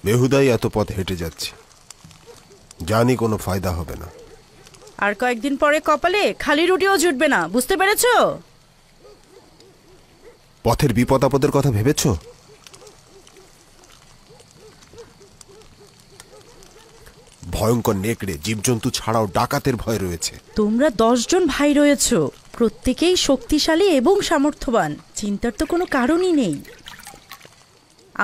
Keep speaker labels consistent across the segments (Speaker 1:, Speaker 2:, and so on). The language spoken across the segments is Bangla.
Speaker 1: বেহুদাই এত পথ হেঁটে যাচ্ছি, জানি কোনো ফায়দা হবে না।
Speaker 2: আর কয়েকদিন পরে কপালে খালি রুটিও জুটবে না, বুঝতে পেরেছো?
Speaker 1: পথের বিপদ আপদের কথা ভেবেছো? ভয়ঙ্কর নেকড়ে, জীবজন্তু ছাড়াও ডাকাতের ভয় রয়েছে।
Speaker 2: তোমরা 10 জন ভাই রয়েছো, প্রত্যেকেই শক্তিশালী এবং সামর্থ্যবান। চিন্তার তো কোনো কারণই নেই।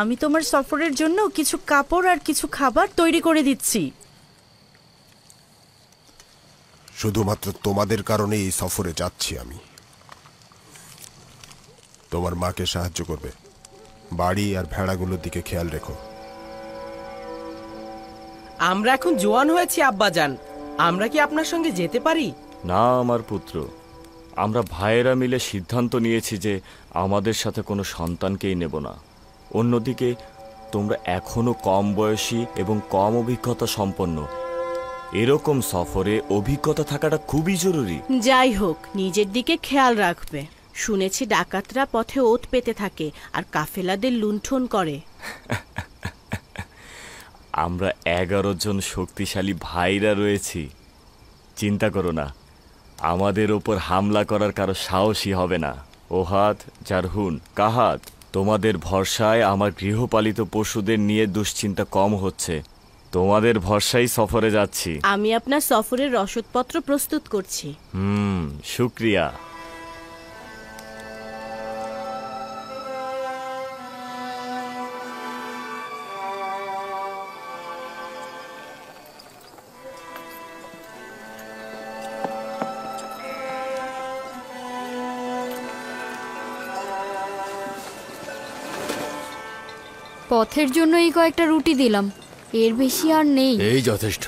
Speaker 2: আমি তোমার সফরের জন্য কিছু কাপড় আর কিছু খাবার তৈরি করে দিচ্ছি।
Speaker 1: শুধুমাত্র তোমাদের কারণে এই সফরে যাচ্ছি আমি। তোমার মাকে সাহায্য করবে, বাড়ি আর ভেড়াগুলোর দিকে খেয়াল রেখো।
Speaker 3: আমরা এখন জোয়ান হয়েছি আব্বাজান, আমরা কি আপনার সঙ্গে যেতে পারি?
Speaker 4: না আমার পুত্র, আমরা ভাইয়েরা মিলে সিদ্ধান্ত নিয়েছি যে আমাদের সাথে কোনো সন্তানকেই নেব না। অন্যদিকে তোমরা এখনো কম বয়সী এবং কম অভিজ্ঞতা সম্পন্ন। এরকম সফরে অভিজ্ঞতা থাকাটা খুবই জরুরি।
Speaker 5: যাই হোক, নিজের দিকে খেয়াল রাখবে। শুনেছি ডাকাতরা পথে ওত পেতে থাকে আর কাফেলাদের লুণ্ঠন করে।
Speaker 4: আমরা 11 জন শক্তিশালী ভাইরা রয়েছি, চিন্তা করো না। আমাদের ওপর হামলা করার কারো সাহসী হবে না। ওহাদ, জারহুন, কাহাত, তোমাদের ভরসায় আমার গৃহপালিত পশুদের নিয়ে দুশ্চিন্তা কম হচ্ছে। তোমাদের ভরসায় সফরে যাচ্ছি।
Speaker 5: আমি আপনার সফরের রসদপত্র প্রস্তুত করছি।
Speaker 4: শুক্রিয়া।
Speaker 6: পথের জন্য এই কয়েকটা রুটি দিলাম, এর বেশি আর নেই।
Speaker 7: এই যথেষ্ট।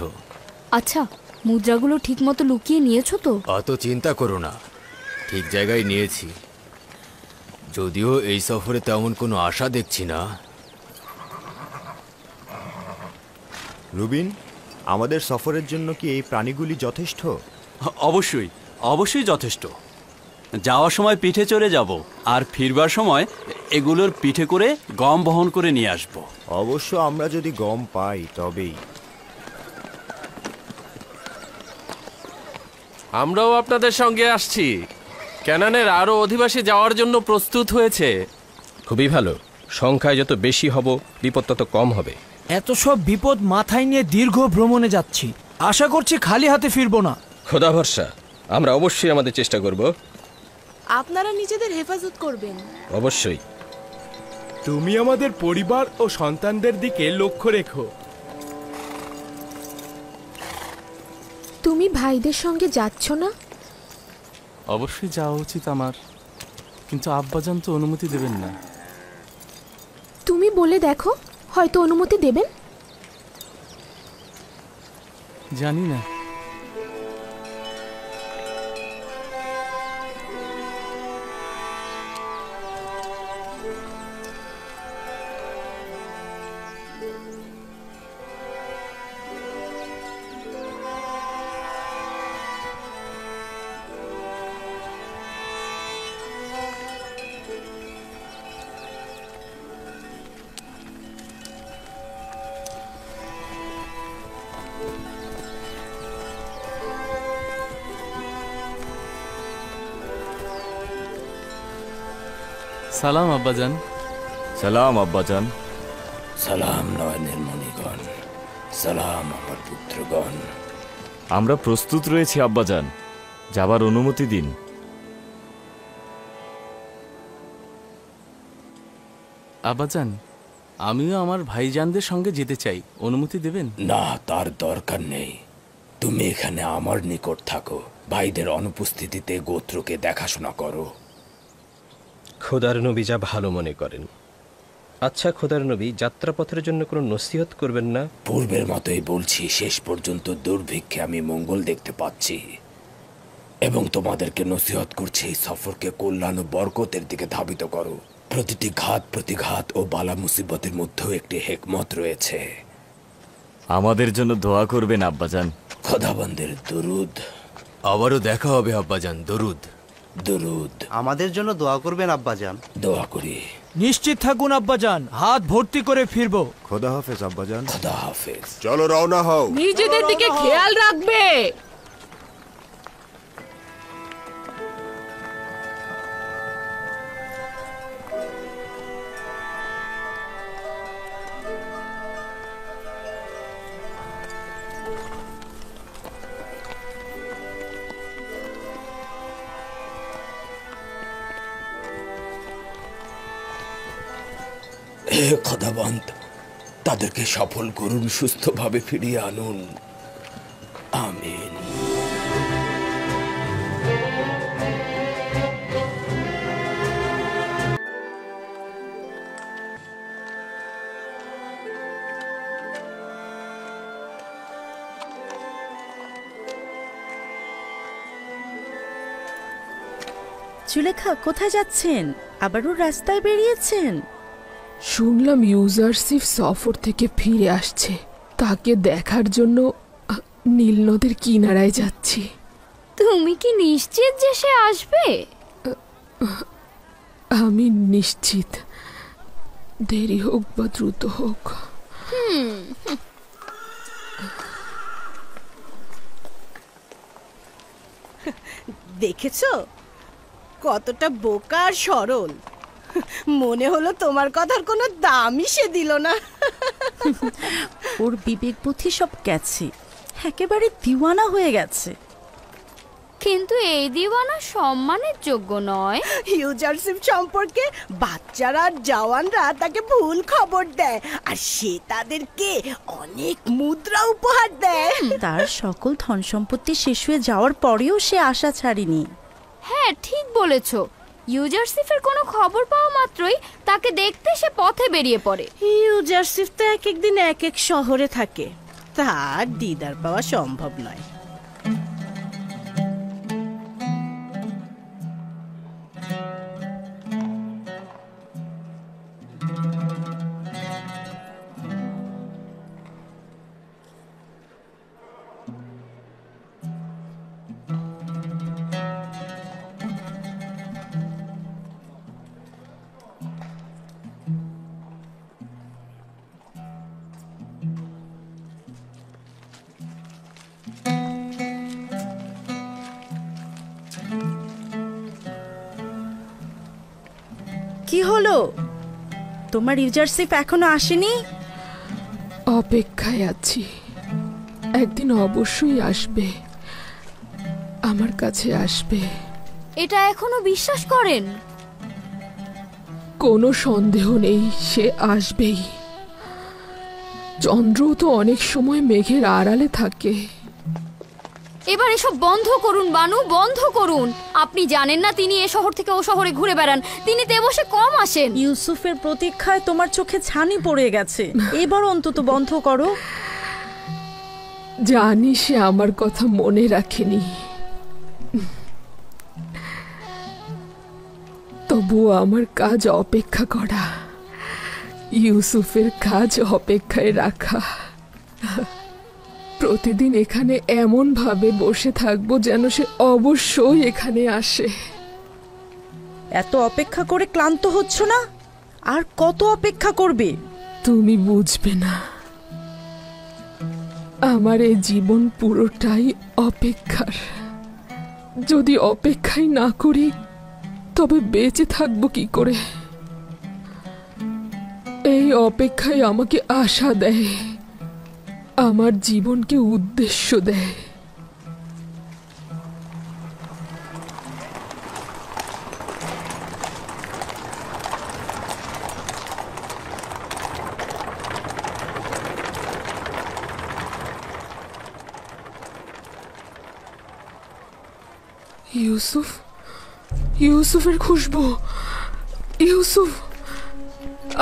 Speaker 6: আচ্ছা, মুদ্রাগুলো ঠিকমতো লুকিয়ে নিয়েছো তো?
Speaker 7: অত চিন্তা করো না, ঠিক জায়গায় নিয়েছি। যদিও এই সফরে তেমন কোনো আশা দেখছি না।
Speaker 8: রুবিন, আমাদের সফরের জন্য কি এই প্রাণীগুলি যথেষ্ট?
Speaker 9: অবশ্যই, অবশ্যই যথেষ্ট। যাওয়ার সময় পিঠে চড়ে যাব, আর ফিরবার সময় এগুলোর পিঠে করে গম বহন করে নিয়ে আসব।
Speaker 8: অবশ্য আমরা যদি গম পাই তবেই।
Speaker 10: আমরাও আপনাদের সঙ্গে আসছি। ক্যানানের আরও অধিবাসী যাওয়ার জন্য প্রস্তুত হয়েছে।
Speaker 11: খুবই ভালো। সংখ্যায় যত বেশি হব, বিপদ তত কম হবে।
Speaker 12: এত সব বিপদ মাথায় নিয়ে দীর্ঘ ভ্রমণে যাচ্ছি, আশা করছি খালি হাতে ফিরবো না।
Speaker 11: খোদা ভরসা, আমরা অবশ্যই আমাদের চেষ্টা করব।
Speaker 5: আপনারা নিজেদের হেফাজত করবেন।
Speaker 11: অবশ্যই।
Speaker 13: তুমি আমাদের পরিবার ও সন্তানদের দিকে লক্ষ্য রেখো।
Speaker 14: তুমি ভাইদের সঙ্গে যাচ্ছ না?
Speaker 9: অবশ্যই যাওয়া উচিত আমার, কিন্তু আব্বাজান তো অনুমতি দেবেন না।
Speaker 14: তুমি বলে দেখো, হয়তো অনুমতি দেবেন।
Speaker 9: জানি না। সালাম আব্বাজান।
Speaker 4: সালাম আব্বাজান।
Speaker 15: সালাম নয়নের মণিগণ, সালাম আমার পুত্রগণ।
Speaker 4: আমরা প্রস্তুত রয়েছি আব্বাজান, যাবার অনুমতি দিন।
Speaker 9: আব্বাজান, আমিও আমার ভাইজানদের সঙ্গে যেতে চাই, অনুমতি দেবেন?
Speaker 15: না, তার দরকার নেই। তুমি এখানে আমার নিকট থাকো, ভাইদের অনুপস্থিতিতে গোত্রকে দেখাশোনা করো।
Speaker 11: খোদার নবী যা ভালো মনে করেন। আচ্ছা খোদার নবী, যাত্রাপথের জন্য কোনো নসিহত করবেন না?
Speaker 15: পূর্বের মতোই বলছি, শেষ পর্যন্ত দুর্ভিক্ষে আমি মঙ্গল দেখতে পাচ্ছি, এবং তোমাদেরকে নসিহত করছি এই সফরকে কল্যাণ ও বরকতের দিকে ধাবিত করো। প্রতিটি ঘাত প্রতিঘাত ও বালা মুসিবতের মধ্যেও একটি হেকমত রয়েছে।
Speaker 4: আমাদের জন্য দোয়া করবেন আব্বাজান।
Speaker 15: খোদাবন্দের দরুদ।
Speaker 7: আবারও দেখা হবে আব্বাজান। দরুদ।
Speaker 15: দরুদ।
Speaker 16: আমাদের জন্য দোয়া করবেন আব্বাজান।
Speaker 15: দোয়া করি।
Speaker 12: নিশ্চিত থাকুন আব্বাজান, হাত ভর্তি করে ফিরবো।
Speaker 8: খোদা হাফেজ আব্বাজান।
Speaker 15: খোদা হাফেজ।
Speaker 1: চলো রওনা হও।
Speaker 5: নিজেদের দিকে খেয়াল রাখবে।
Speaker 15: হে খোদাবন্ত, তাদেরকে সফল করুন, সুস্থভাবে ফিরিয়ে আনুন। আমিন।
Speaker 2: জুলেখা, কোথায় যাচ্ছেন? আবারও রাস্তায় বেরিয়েছেন?
Speaker 14: শুনলাম ইউজারসিফ সফর থেকে ফিরে আসছে, তাকে দেখার জন্য নীল নদের কিনারায় যাচ্ছি।
Speaker 6: তুমি কি নিশ্চিত যে সে আসবে?
Speaker 14: আমি নিশ্চিত, দেরি হোক বা দ্রুত হোক।
Speaker 5: দেখেছো কতটা বোকা আর সরল। মনে হলো তোমার কথার কোনো দামই সে দিল না।
Speaker 2: ওর বিবেক বুদ্ধি সব গেছে, একেবারে দিওয়ানা হয়ে গেছে।
Speaker 6: কিন্তু এই দিওয়ানা সম্মানের যোগ্য নয়।
Speaker 5: ইউজারশিপ সম্পর্কে বাচ্চারা আর জওয়ানরা তাকে ভুল খবর দেয়, আর সে তাদেরকে অনেক মুদ্রা উপহার দেয়।
Speaker 2: তার সকল ধন সম্পত্তি শেষ হয়ে যাওয়ার পরেও সে আশা ছাড়েনি।
Speaker 6: হ্যাঁ, ঠিক বলেছো। ইউজারসিফের কোনো খবর পাওয়া মাত্রই তাকে দেখতে সে পথে বেরিয়ে পড়ে।
Speaker 5: ইউজারশিপ তো এক একদিন এক এক শহরে থাকে, তার দিদার পাওয়া সম্ভব নয়।
Speaker 2: কি হলো? তোমার ইউজারশিপ এখনো আসেনি?
Speaker 14: অপেক্ষায় আছি, একদিন অবশ্যই আসবে, আমার কাছে আসবে।
Speaker 6: এটা এখনো বিশ্বাস করেন?
Speaker 14: কোনো সন্দেহ নেই, সে আসবেই। চন্দ্র তো অনেক সময় মেঘের আড়ালে থাকে।
Speaker 6: এবার এসব বন্ধ করুন বানু, বন্ধ করুন। আপনি জানেন না তিনি এ শহর থেকে ও শহরে ঘুরে বেড়ান, তিনি দেবসে কম আসেন।
Speaker 2: ইউসুফের প্রতীক্ষায় তোমার চোখে ছানি পড়ে গেছে, এবার অন্তত বন্ধ করো।
Speaker 14: জানি সে আমার কথা মনে রাখেনি, তবুও আমার কাজ অপেক্ষা করা, ইউসুফের কাজ অপেক্ষায় রাখা। প্রতিদিন এখানে এমন ভাবে বসে থাকবো যেন সে অবশ্যই এখানে আসে।
Speaker 2: এত অপেক্ষা করে ক্লান্ত হচ্ছ না? আর কত অপেক্ষা করবে?
Speaker 14: তুমি বুঝবে না, আমার এই জীবন পুরোটাই অপেক্ষার। যদি অপেক্ষাই না করি তবে বেঁচে থাকবো কি করে? এই অপেক্ষাই আমাকে আশা দেয়, আমার জীবনকে উদ্দেশ্য দেয়। ইউসুফ, ইউসুফের খুশবু, ইউসুফ,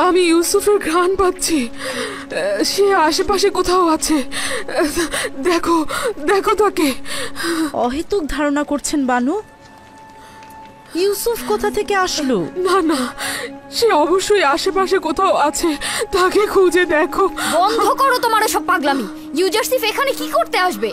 Speaker 14: আমি ইউসুফের ঘ্রাণ পাচ্ছি। সে আশেপাশে কোথাও আছে, দেখো, দেখো তাকে।
Speaker 2: অহেতুক ধারণা করছেন বানু। ইউসুফ কোথা থেকে আসলো?
Speaker 14: না না, সে অবশ্যই আশেপাশে কোথাও আছে, তাকে খুঁজে দেখো।
Speaker 6: বন্ধ করো তোমার এসব পাগলামি। ইউজারসিফ এখানে কি করতে আসবে?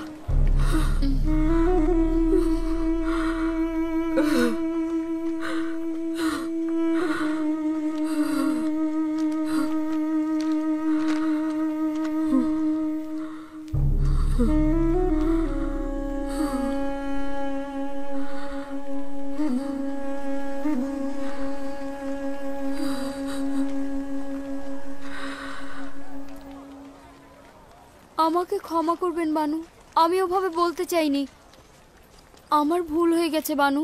Speaker 6: আমাকে ক্ষমা করবেন বানু, আমি ওভাবে বলতে চাইনি। আমার ভুল হয়ে গেছে বানু।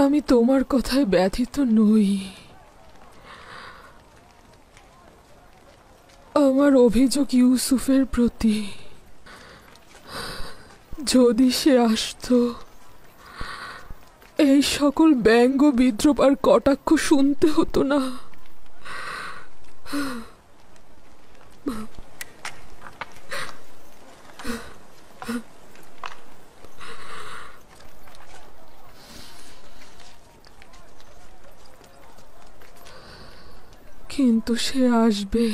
Speaker 14: আমি তোমার কথায় ব্যথিত নই। আমার অভিযোগ ইউসুফের প্রতি। যদি সে আসতো, এই সকল ব্যঙ্গ বিদ্রূপ আর কটাক্ষ শুনতে হতো না। কিন্তু সে আসবে।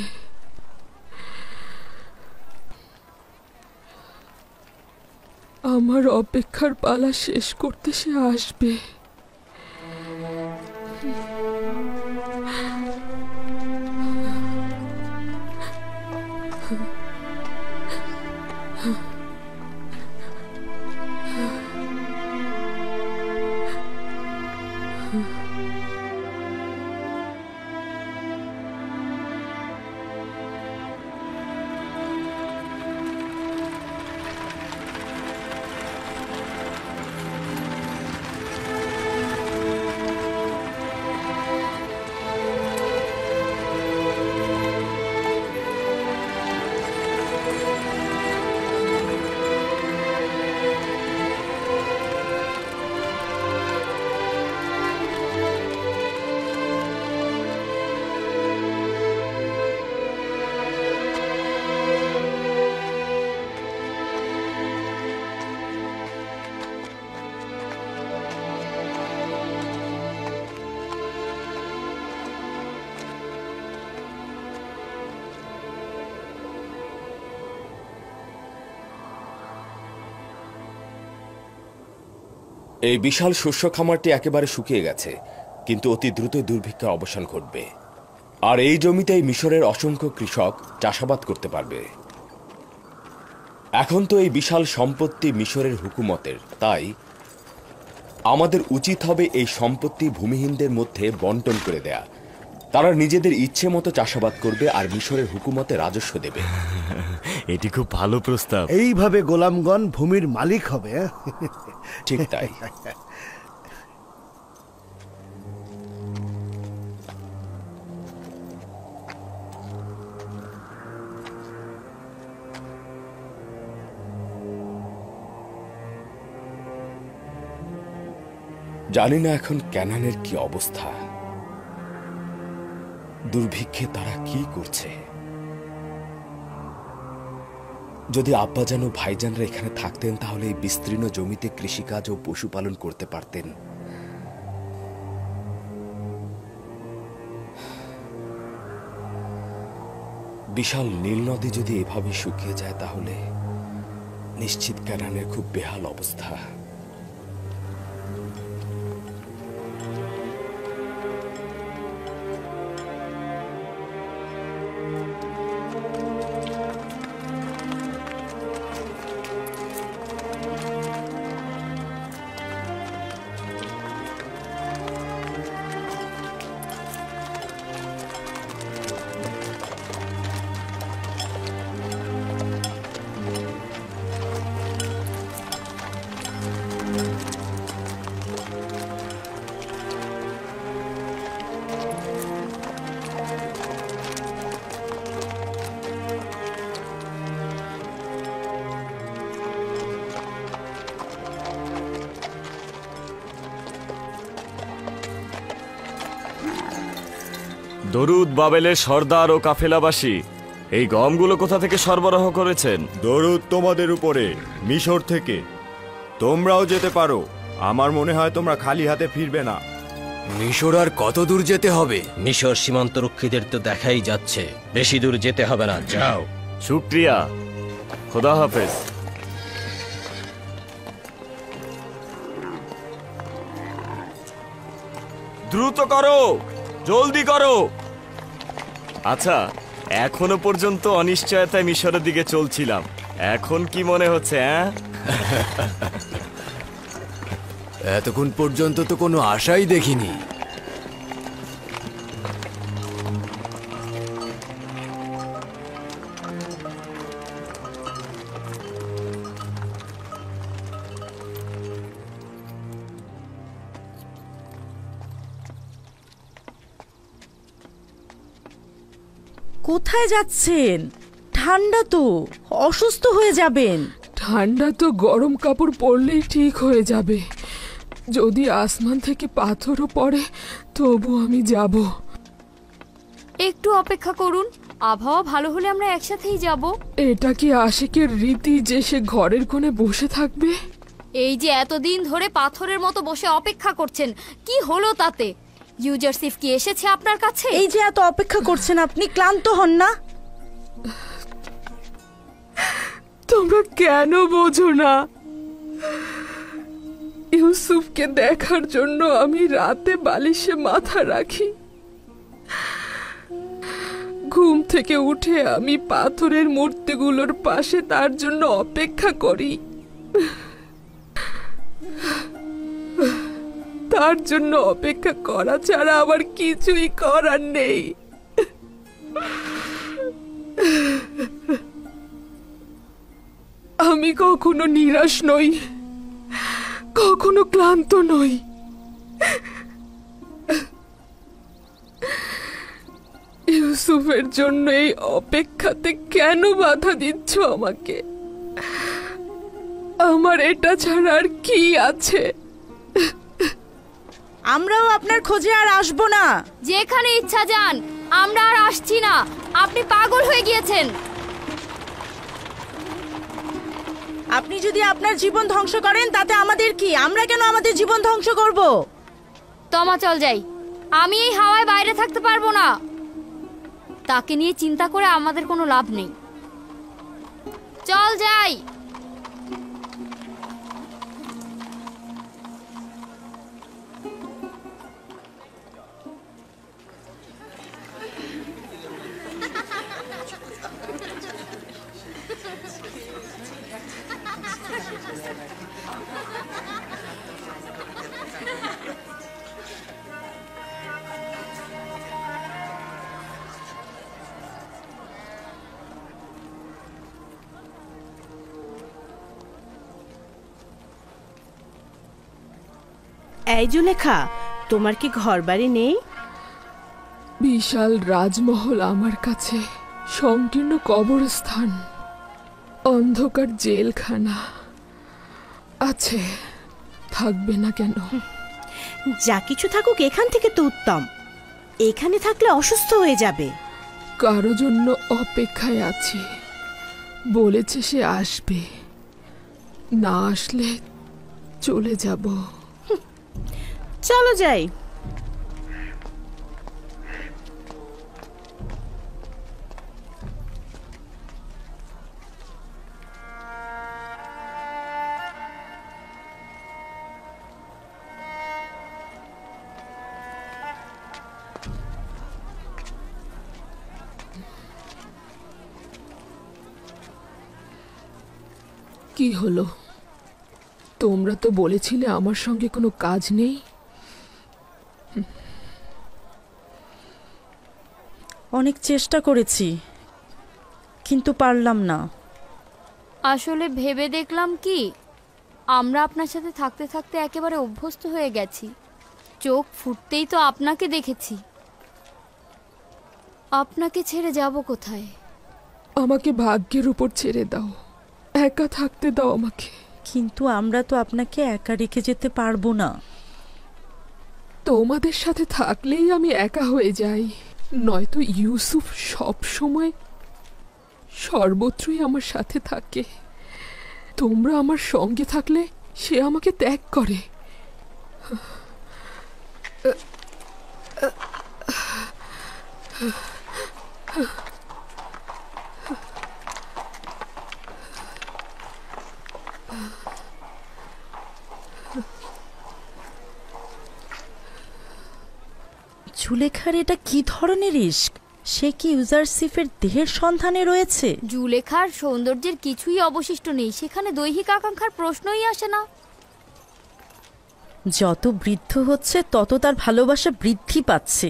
Speaker 14: আমার অপেক্ষার পালা শেষ করতে সে আসবে।
Speaker 15: এই বিশাল শস্য খামারটি একেবারে শুকিয়ে গেছে, কিন্তু অতি দ্রুত দুর্ভিক্ষের অবসান ঘটবে। আর এই জমিতেই মিশরের অসংখ্য কৃষক চাষাবাদ করতে পারবে। এখন তো এই বিশাল সম্পত্তি মিশরের হুকুমতের, তাই আমাদের উচিত হবে এই সম্পত্তি ভূমিহীনদের মধ্যে বন্টন করে দেয়া। তারা নিজেদের ইচ্ছে মতো চাষাবাদ করবে আর মিশরের হুকুমতে রাজস্ব দেবে।
Speaker 4: এটি খুব ভালো প্রস্তাব।
Speaker 16: এইভাবে গোলামগণ ভূমির মালিক হবে।
Speaker 15: ঠিক তাই। জানি না এখন ক্যানানের কি অবস্থা, দুর্ভিক্ষে তারা কি করছে। যদি আব্বাজান ও ভাইজানরা এখানে থাকতেন তাহলে এই বিস্তীর্ণ জমিতে কৃষিকাজ ও পশুপালন করতে পারতেন। বিশাল নীল নদী যদি এভাবে শুকিয়ে যায় তাহলে নিশ্চিত ক্যানানের খুব বেহাল অবস্থা।
Speaker 4: দরুদ বাবেলের সর্দার ও কাফেলাবাসী, এই গমগুলো কোথা থেকে সরবরাহ করেছেন?
Speaker 8: দরুদ তোমাদের উপরে, মিশর থেকে। তোমরাও যেতে পারো। আমার মনে হয় তোমরা খালি হাতে ফিরবে না।
Speaker 7: মিশর আর কত দূর যেতে হবে?
Speaker 11: মিশর সীমান্তরক্ষীদের তো দেখাই যাচ্ছে, বেশি দূর যেতে হবে না, যাও।
Speaker 4: শুক্রিয়া, খোদা হাফেজ। দ্রুত করো, জলদি করো। আচ্ছা, এখনো পর্যন্ত অনিশ্চয়তায় মিশরের দিকে চলছিলাম, এখন কি মনে হচ্ছে?
Speaker 7: এতক্ষণ পর্যন্ত তো কোনো আশাই দেখিনি।
Speaker 2: কোথায় যাচ্ছেন? ঠান্ডা তো, অসুস্থ হয়ে যাবেন।
Speaker 14: ঠান্ডা তো গরম কাপড় পরলেই ঠিক হয়ে যাবে। যদি আসমান থেকে পাথরও পড়ে তবু আমি যাব।
Speaker 6: একটু অপেক্ষা করুন, আবহাওয়া ভালো হলে আমরা একসাথেই যাব।
Speaker 14: এটা কি আশিকের রীতি যে সে ঘরের কোণে বসে থাকবে?
Speaker 6: এই যে এতদিন ধরে পাথরের মতো বসে অপেক্ষা করছেন, কি হলো তাতে? ইউজারসিফ কি এসেছে আপনার কাছে?
Speaker 2: এই যে এত অপেক্ষা করছেন, আপনি ক্লান্ত হন না?
Speaker 14: তোমরা কেন বোঝো না? ইউসুফকে দেখার জন্য আমি রাতে বালিশে মাথা রাখি। ঘুম থেকে উঠে আমি পাথরের মূর্তিগুলোর পাশে তার জন্য অপেক্ষা করি। তার জন্য অপেক্ষা করা ছাড়া আমার কিছুই করার নেই। আমি কখনো নিরাশ নই, কখনো ক্লান্ত নই। ইউসুফের জন্য এই অপেক্ষাতে কেন বাধা দিচ্ছ আমাকে? আমার এটা ছাড়া আর কি আছে?
Speaker 2: আমরাও আপনার খোঁজে আর আসবো না।
Speaker 6: যেখানে ইচ্ছা যান, আমরা আর আসছি না। আপনি পাগল হয়ে গিয়েছেন।
Speaker 2: আপনি যদি আপনার জীবন ধ্বংস করেন তাতে আমাদের কি? আমরা কেন আমাদের জীবন ধ্বংস করব?
Speaker 6: তমা চল যাই। আমি এই হাওয়ায় বাইরে থাকতে পারবো না। তাকে নিয়ে চিন্তা করে আমাদের কোনো লাভ নেই। চল যাই।
Speaker 5: এই জুলেখা, তোমার কি ঘর বাড়ি নেই?
Speaker 14: বিশাল রাজমহল আমার কাছে সংকীর্ণ কবরস্থান, অন্ধকার জেলখানা আছে, থাকবে না কেন?
Speaker 5: যা কিছু থাকুক এখান থেকে তো উত্তম। এখানে থাকলে অসুস্থ হয়ে যাবে।
Speaker 14: কারো জন্য অপেক্ষায় আছি, বলেছে সে আসবে, না আসলে চলে যাব।
Speaker 5: চলো যাই।
Speaker 14: কি হলো? তোমরা তো বলেছিলে আমার সঙ্গে কোনো কাজ নেই।
Speaker 2: অনেক চেষ্টা করেছি, কিন্তু পারলাম না।
Speaker 6: আসলে ভেবে দেখলাম কি, আমরা আপনার সাথে থাকতে থাকতে একেবারে অভ্যস্ত হয়ে গেছি। চোখ ফুটতেই তো আপনাকে দেখেছি। আপনাকে ছেড়ে যাব কোথায়?
Speaker 14: আমাকে ভাগ্যের উপর ছেড়ে দাও, একা থাকতে দাও আমাকে।
Speaker 2: কিন্তু আমরা তো আপনাকে একা রেখে যেতে পারবো না।
Speaker 14: তোমাদের সাথে থাকলেই আমি একা হয়ে যাই, নয়তো ইউসুফ সব সময় সর্বত্রই আমার সাথে থাকে। তোমরা আমার সঙ্গে থাকলে সে আমাকে ত্যাগ করে।
Speaker 2: জুলেখার এটা কি ধরনের ইশক? সে কি ইউজারসিফের দেহের সন্ধানে রয়েছে?
Speaker 6: জুলেখার সৌন্দর্যের কিছুই অবশিষ্ট নেই, সেখানে দৈহিক আকাঙ্ক্ষার প্রশ্নই আসে না।
Speaker 2: যত বৃদ্ধ হচ্ছে তত তার ভালোবাসা বৃদ্ধি পাচ্ছে।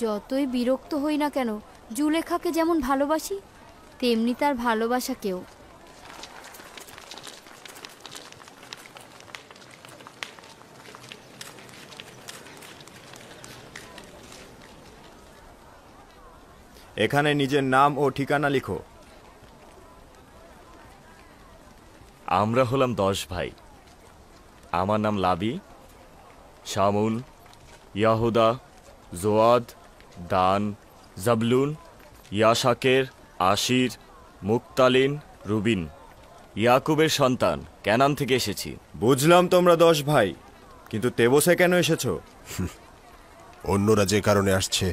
Speaker 6: যতই বিরক্ত হই না কেন, জুলেখাকে যেমন ভালোবাসি তেমনি তার ভালোবাসাকেও।
Speaker 8: এখানে নিজের নাম ও ঠিকানা লিখো।
Speaker 4: আমরা হলাম 10 ভাই। আমার নাম লাবি, শামুন, ইয়াহুদা, জোয়াদ, দান, জাবলুন, ইয়াশাকের, আশির, মুক্তালিন, রুবিন। ইয়াকুবের সন্তান, ক্যানান থেকে এসেছি।
Speaker 8: বুঝলাম তোমরা 10 ভাই, কিন্তু তেবসে কেন এসেছো?
Speaker 1: অন্যরা যে কারণে আসছে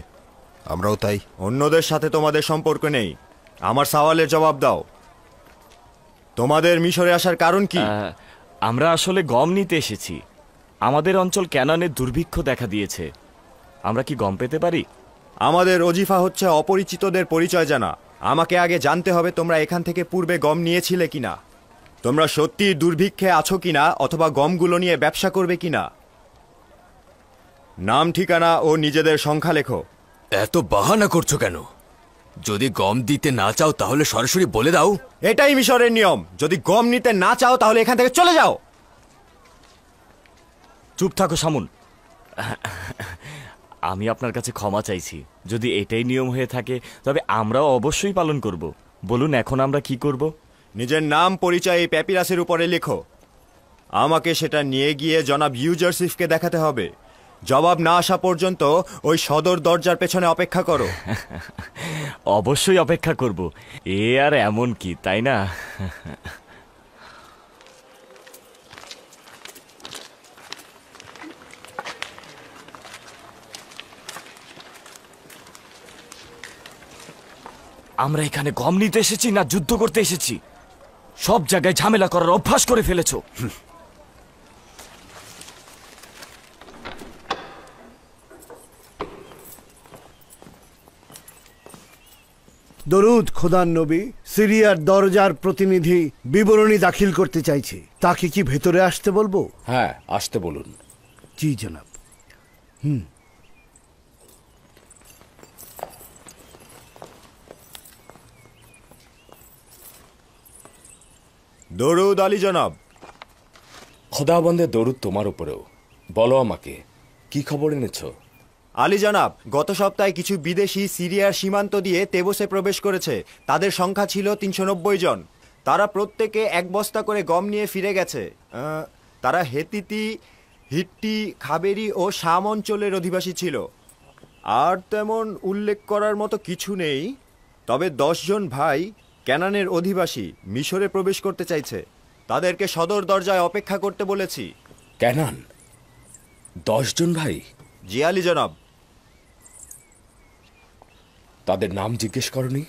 Speaker 1: আমরাও তাই।
Speaker 8: অন্যদের সাথে তোমাদের সম্পর্ক নেই। আমার সওয়ালের জবাব দাও। তোমাদের মিশরে আসার কারণ কি?
Speaker 4: আমরা আসলে গম নিতে এসেছি। আমাদের অঞ্চল ক্যানানে দুর্ভিক্ষ দেখা দিয়েছে। আমরা কি গম পেতে পারি?
Speaker 8: আমাদের ওজিফা হচ্ছে অপরিচিতদের পরিচয় জানা। আমাকে আগে জানতে হবে তোমরা এখান থেকে পূর্বে গম নিয়েছিলে কিনা, তোমরা সত্যি দুর্ভিক্ষে আছো কিনা, অথবা গমগুলো নিয়ে ব্যবসা করবে কিনা। নাম, ঠিকানা ও নিজেদের সংখ্যা লেখো।
Speaker 7: এত বাহানা করছো কেন? যদি গম দিতে না চাও তাহলে সরাসরি বলে দাও।
Speaker 8: এটাই মিশরের নিয়ম। যদি গম নিতে না চাও তাহলে এখান থেকে চলে যাও।
Speaker 4: চুপ থাকো শামুন। আমি আপনার কাছে ক্ষমা চাইছি। যদি এটাই নিয়ম হয়ে থাকে তবে আমরাও অবশ্যই পালন করব। বলুন এখন আমরা কি করব?
Speaker 8: নিজের নাম, পরিচয় এই প্যাপিরাসের উপরে লেখো। আমাকে সেটা নিয়ে গিয়ে জনাব ইউজারসিফকে দেখাতে হবে। জবাব না আসা পর্যন্ত ওই সদর দরজার পেছনে অপেক্ষা করো।
Speaker 4: অবশ্যই অপেক্ষা করব। এ আর এমন কি, তাই না? আমরা এখানে গম নিতে এসেছি না যুদ্ধ করতে এসেছি? সব জায়গায় ঝামেলা করার অভ্যাস করে ফেলেছো।
Speaker 16: দরুদ খোদার নবী। সিরিয়ার দরজার প্রতিনিধি বিবরণী দাখিল করতে চাইছে। তাকে কি ভেতরে আসতে বলবো?
Speaker 15: হ্যাঁ, আসতে বলুন।
Speaker 16: জি জনাব।
Speaker 8: দরুদ আলী জনাব।
Speaker 15: খোদাবন্দের দরুদ তোমার উপরেও। বলো আমাকে, কি খবর এনেছো?
Speaker 8: আলী জনাব, গত সপ্তাহে কিছু বিদেশি সিরিয়ার সীমান্ত দিয়ে তেবসে প্রবেশ করেছে। তাদের সংখ্যা ছিল 390 জন। তারা প্রত্যেকে 1 বস্তা করে গম নিয়ে ফিরে গেছে। তারা হেতিতি, হিট্টি, খাবেরি ও শাম অঞ্চলের অধিবাসী ছিল। আর তেমন উল্লেখ করার মতো কিছু নেই। তবে 10 জন ভাই ক্যানানের অধিবাসী মিশরে প্রবেশ করতে চাইছে। তাদেরকে সদর দরজায় অপেক্ষা করতে বলেছি।
Speaker 15: ক্যানান? 10 জন ভাই?
Speaker 8: জি আলী জনাব।
Speaker 15: তাদের নাম জিজ্ঞেস করনি?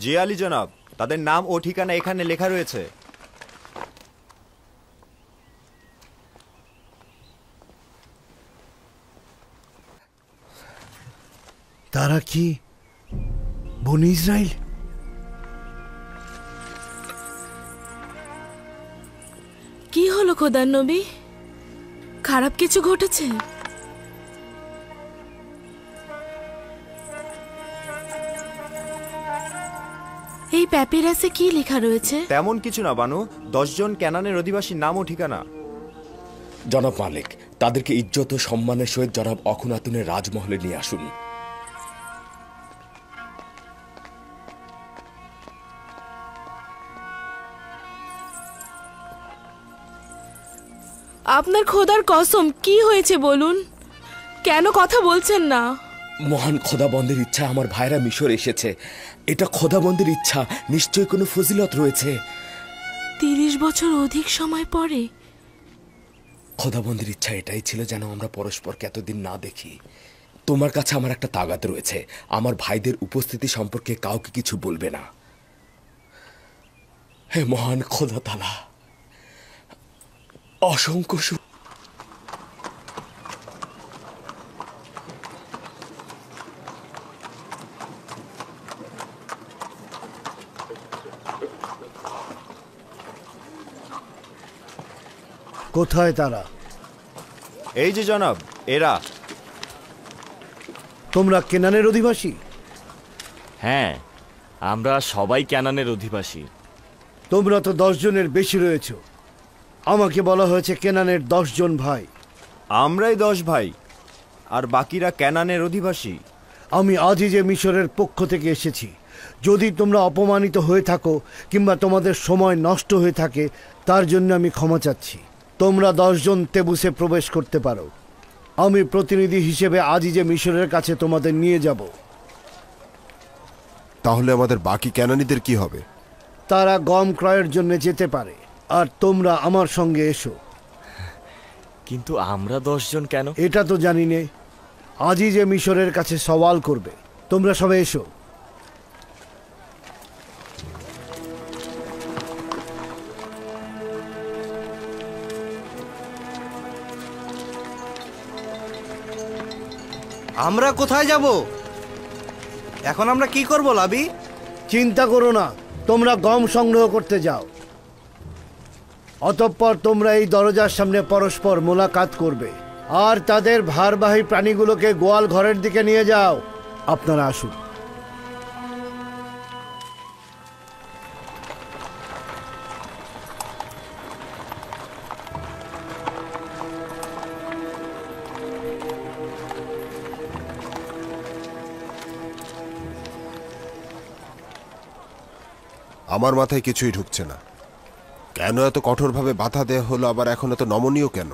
Speaker 8: জি আলী জনাব, তাদের নাম ও ঠিকানা এখানে লেখা রয়েছে।
Speaker 16: তারা কি বনি ইসরাইল?
Speaker 17: কি হলো খোদার নবী? খারাপ কিছু ঘটেছে? এই প্যাপিরাসে কি লেখা রয়েছে?
Speaker 8: তেমন কিছু না বানু। 10 জন ক্যানানের অধিবাসীর নাম ও ঠিকানা।
Speaker 15: জনাব মালিক, তাদেরকে ইজ্জত ও সম্মানের সহিত জনাব অখুনাতুনের রাজমহলে নিয়ে আসুন।
Speaker 17: আপনার খোদার কসম, কি হয়েছে বলুন? কেন কথা বলছেন না?
Speaker 15: মহান খোদাবন্দের ইচ্ছা আমার ভাইরা মিশর এসেছে। এটা খোদাবন্দের ইচ্ছা, নিশ্চয়ই কোনো ফজিলত রয়েছে।
Speaker 17: 30 বছর অধিক সময় পরে
Speaker 15: খোদাবন্দের ইচ্ছা এটাই ছিল যেন আমরা পরস্পরকে এতদিন না দেখি। তোমার কাছে আমার একটা তাগাদ রয়েছে, আমার ভাইদের উপস্থিতি সম্পর্কে কাউকে কিছু বলবে না। হে মহান খোদা তাআলা, অসংখ্য
Speaker 16: কোথায় তারা?
Speaker 8: এই যে জনাব, এরা।
Speaker 16: তোমরা কেনানের অধিবাসী?
Speaker 4: হ্যাঁ, আমরা সবাই ক্যানানের অধিবাসী।
Speaker 16: তোমরা তো 10 জনের বেশি রয়েছে। আমাকে বলা হয়েছে কেনানের 10 জন ভাই।
Speaker 8: আমরাই 10 ভাই, আর বাকিরা ক্যানানের অধিবাসী।
Speaker 16: আমি আজিজে মিশরের পক্ষ থেকে এসেছি। যদি তোমরা অপমানিত হয়ে থাকো কিংবা তোমাদের সময় নষ্ট হয়ে থাকে, তার জন্য আমি ক্ষমা চাচ্ছি। তোমরা 10 জন তেবুসে প্রবেশ করতে পারো। আমি প্রতিনিধি হিসেবে আজিজে মিশরের কাছে তোমাদের নিয়ে যাব।
Speaker 1: তাহলে আমাদের বাকি কেনানীদের কি হবে?
Speaker 16: তারা গম ক্রয়ের জন্য যেতে পারে, আর তোমরা আমার সঙ্গে এসো।
Speaker 4: কিন্তু আমরা 10 জন কেন?
Speaker 16: এটা তো জানি নে। আজিজে মিশরের কাছে সওয়াল করবে। তোমরা সবাই এসো।
Speaker 18: আমরা কোথায় যাব? এখন আমরা কি করব লাবি?
Speaker 16: চিন্তা করো না, তোমরা গম সংগ্রহ করতে যাও। অতঃপর তোমরা এই দরজার সামনে পরস্পর মোলাকাত করবে, আর তাদের ভারবাহী প্রাণীগুলোকে গোয়াল ঘরের দিকে নিয়ে যাও। আপনারা আসুন।
Speaker 1: আমার মাথায় কিছুই ঢুকছে না। কেন এত কঠোরভাবে বাধা দেয়া হলো, আবার এখন এত নমনীয় কেন?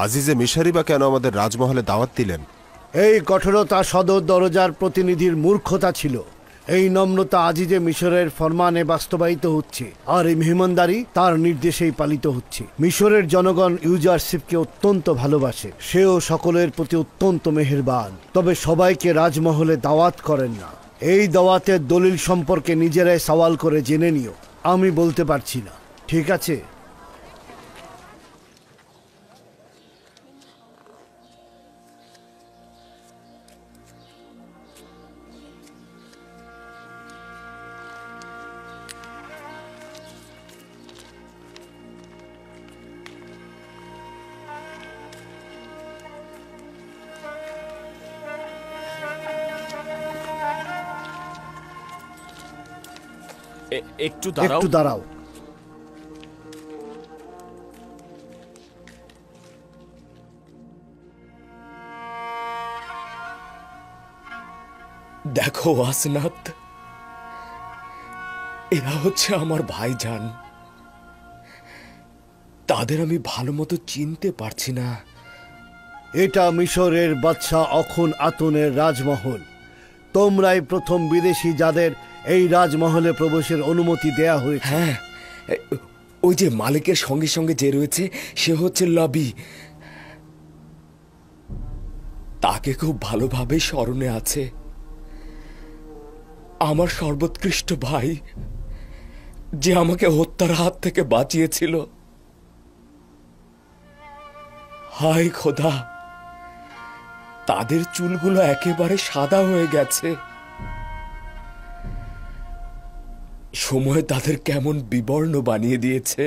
Speaker 1: আজিজে মিশরি বা কেন আমাদের রাজমহলে দাওয়াত দিলেন?
Speaker 16: এই কঠোরতা সদর দরজার প্রতিনিধির মূর্খতা ছিল। এই নম্রতা আজিজে মিশরের ফরমানে বাস্তবায়িত হচ্ছে, আর এই মেহমানদারি তার নির্দেশেই পালিত হচ্ছে। মিশরের জনগণ ইউজারশিপকে অত্যন্ত ভালোবাসে। সেও সকলের প্রতি অত্যন্ত মেহেরবান। তবে সবাইকে রাজমহলে দাওয়াত করেন না। এই দাওয়াতের দলিল সম্পর্কে নিজেরাই সওয়াল করে জেনে নিও। আমি বলতে পারছি না, ঠিক আছে?
Speaker 4: একটু দাঁড়াও।
Speaker 16: একটু দাঁড়াও।
Speaker 15: দেখো আসনাত, এরা হচ্ছে আমার ভাইজান। তাদের আমি ভালো মতো চিনতে পারছি না।
Speaker 16: এটা মিশরের বাদশাহ অখন আতনের রাজমহল। তোমরাই প্রথম বিদেশি যাদের এই রাজমহলে প্রবেশের অনুমতি দেয়া হয়েছে।
Speaker 15: হ্যাঁ, ওই যে মালিকের সঙ্গে সঙ্গে যে রয়েছে সে হচ্ছে লবি। তাকে খুব ভালোভাবে স্মরণে আছে। আমার সর্বোৎকৃষ্ট ভাই, যে আমাকে হত্যার হাত থেকে বাঁচিয়েছিল। হায় খোদা, তাদের চুলগুলো একেবারে সাদা হয়ে গেছে। সময় তাদের কেমন বিবর্ণ বানিয়ে দিয়েছে।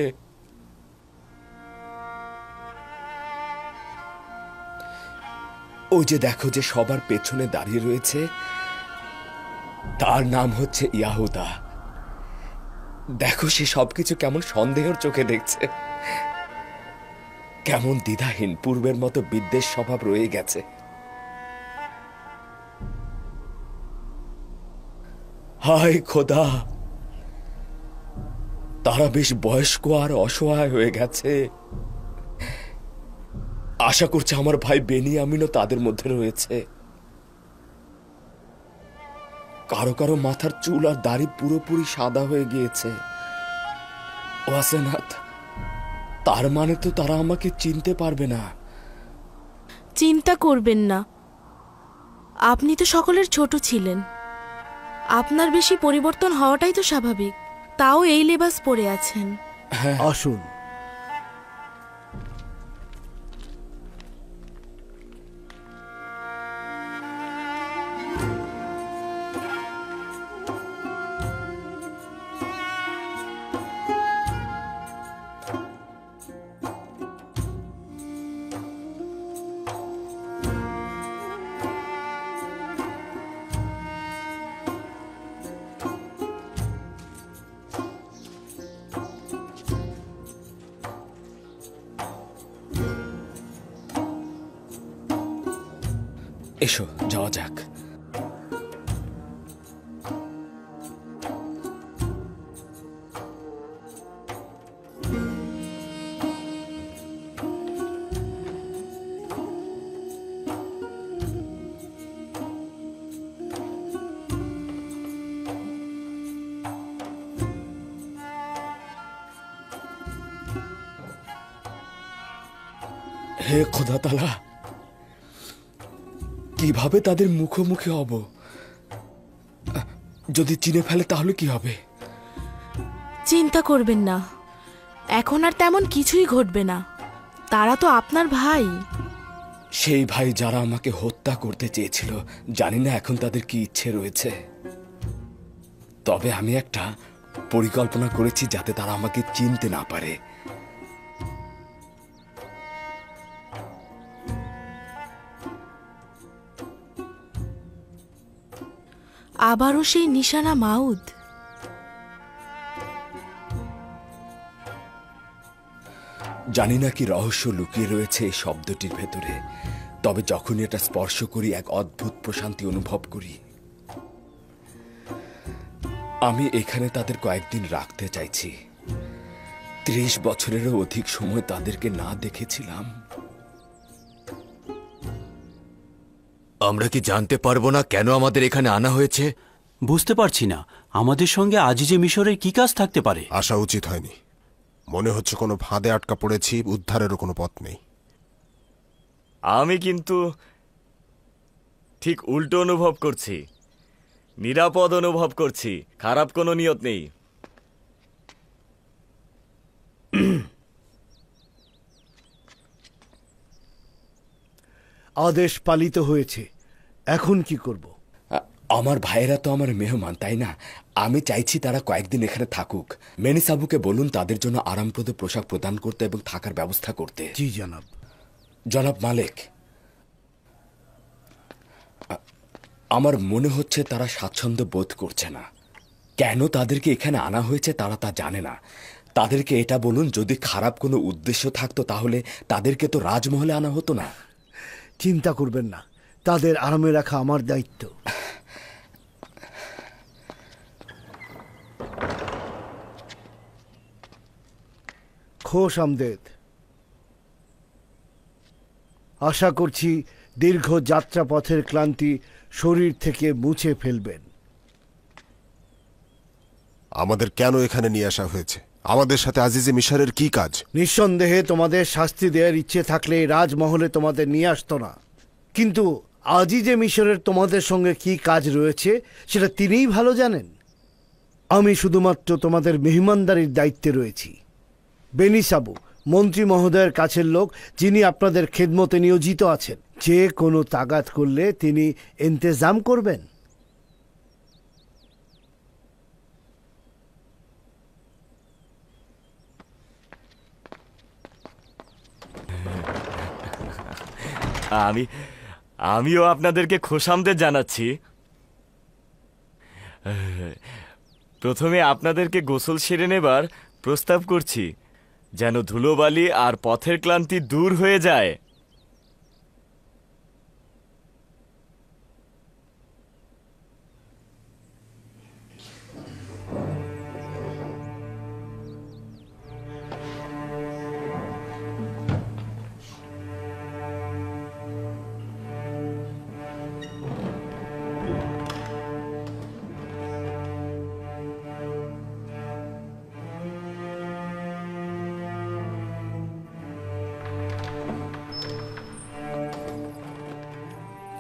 Speaker 15: ওই যে দেখো, যে সবার পেছনে দাঁড়িয়ে রয়েছে, তার নাম হচ্ছে ইয়াহুদা। দেখো সে সবকিছু কেমন সন্দেহের চোখে দেখছে, কেমন দ্বিধাহীন, পূর্বের মতো বিদ্বেষ স্বভাব রয়ে গেছে। হায় খোদা, তারা বেশ বয়স্ক আর অসহায় হয়ে গেছে। আশা করছে আমার ভাই বেনিয়ামিনও তাদের মধ্যে রয়েছে। কারো কারো মাথার চুল আর দাড়ি পুরোপুরি সাদা হয়ে গিয়েছে। ওয়াসেনাথ, তার মানে তো তারা আমাকে চিনতে পারবে না।
Speaker 17: চিন্তা করবেন না, আপনি তো সকলের ছোট ছিলেন। আপনার বেশি পরিবর্তন হওয়াটাই তো স্বাভাবিক। তাও এই লেবাস পরে আছেন।
Speaker 16: আসুন।
Speaker 15: এসো, যাওয়া যাক। হে খোদা তাআলা, কিভাবে তাদের মুখোমুখি হব? যদি চিনে ফেলে তাহলে কি হবে?
Speaker 17: চিন্তা করবেন না, এখন আর তেমন কিছুই ঘটবে না। তারা তো আপনার ভাই।
Speaker 15: সেই ভাই যারা আমাকে হত্যা করতে চেয়েছিল, জানি না এখন তাদের কি ইচ্ছে রয়েছে। তবে আমি একটা পরিকল্পনা করেছি যাতে তারা আমাকে চিনতে না পারে।
Speaker 17: আবারও সেই নিশানা মাউদ।
Speaker 15: জানি না কি রহস্য লুকিয়ে রয়েছে এই শব্দটির ভেতরে, তবে যখনই এটা স্পর্শ করি এক অদ্ভুত প্রশান্তি অনুভব করি। আমি এখানে তাদের কয়েকদিন রাখতে চাইছি। 30 বছরেরও অধিক সময় তাদেরকে না দেখেছিলাম।
Speaker 7: আমরা কি জানতে পারবো না কেন আমাদের এখানে আনা হয়েছে?
Speaker 9: বুঝতে পারছি না, আমাদের সঙ্গে আজিজে মিশরের কি কাজ থাকতে পারে?
Speaker 1: আসা উচিত হয়নি। মনে হচ্ছে কোনো ফাঁদে আটকা পড়েছি, উদ্ধারেরও কোনো পথ নেই।
Speaker 4: আমি কিন্তু ঠিক উল্টো অনুভব করছি, নিরাপদ অনুভব করছি, খারাপ কোনো নিয়ত নেই।
Speaker 16: আদেশ পালিত হয়েছে, এখন কি করব?
Speaker 15: আমার ভাইয়েরা তো আমার মেহমান, তাই না? আমি চাইছি তারা কয়েকদিন এখানে থাকুক। মেনিসাবুকে বলুন তাদের জন্য আরামপ্রদ পোশাক প্রদান করতে এবং থাকার ব্যবস্থা করতে।
Speaker 16: জি জনাব।
Speaker 15: জনাব মালিক, আমার মনে হচ্ছে তারা স্বাচ্ছন্দ্য বোধ করছে না। কেন তাদেরকে এখানে আনা হয়েছে তারা তা জানে না। তাদেরকে এটা বলুন, যদি খারাপ কোনো উদ্দেশ্য থাকতো তাহলে তাদেরকে তো রাজমহলে আনা হতো না।
Speaker 16: চিন্তা করবেন না, তাদের আরামে রাখা আমার দায়িত্ব। খোশ আমদেদ। আশা করছি দীর্ঘ যাত্রাপথের ক্লান্তি শরীর থেকে মুছে ফেলবেন।
Speaker 1: আমাদের কেন এখানে নিয়ে আসা হয়েছে? আমাদের সাথে আজিজে মিশরের কি কাজ?
Speaker 16: নিঃসন্দেহে তোমাদের শাস্তি দেওয়ার ইচ্ছে থাকলে রাজমহলে তোমাদের নিয়ে আসতো না, কিন্তু আজিজে মিশরের তোমাদের সঙ্গে কি কাজ রয়েছে সেটা তিনিই ভালো জানেন। আমি শুধুমাত্র তোমাদের মেহমানদারির দায়িত্বে রয়েছি। বেনিসাবু মন্ত্রী মহোদয়ের কাছের লোক, যিনি আপনাদের খেদমতে নিয়োজিত আছেন। যে কোনো তাগাদ করলে তিনি ইন্তেজাম করবেন।
Speaker 4: আমিও আপনাদেরকে খোশামদের জানাচ্ছি। প্রথমে আপনাদেরকে গোসল সেরে নেবার প্রস্তাব করছি, যেন ধুলোবালি আর পথের ক্লান্তি দূর হয়ে যায়।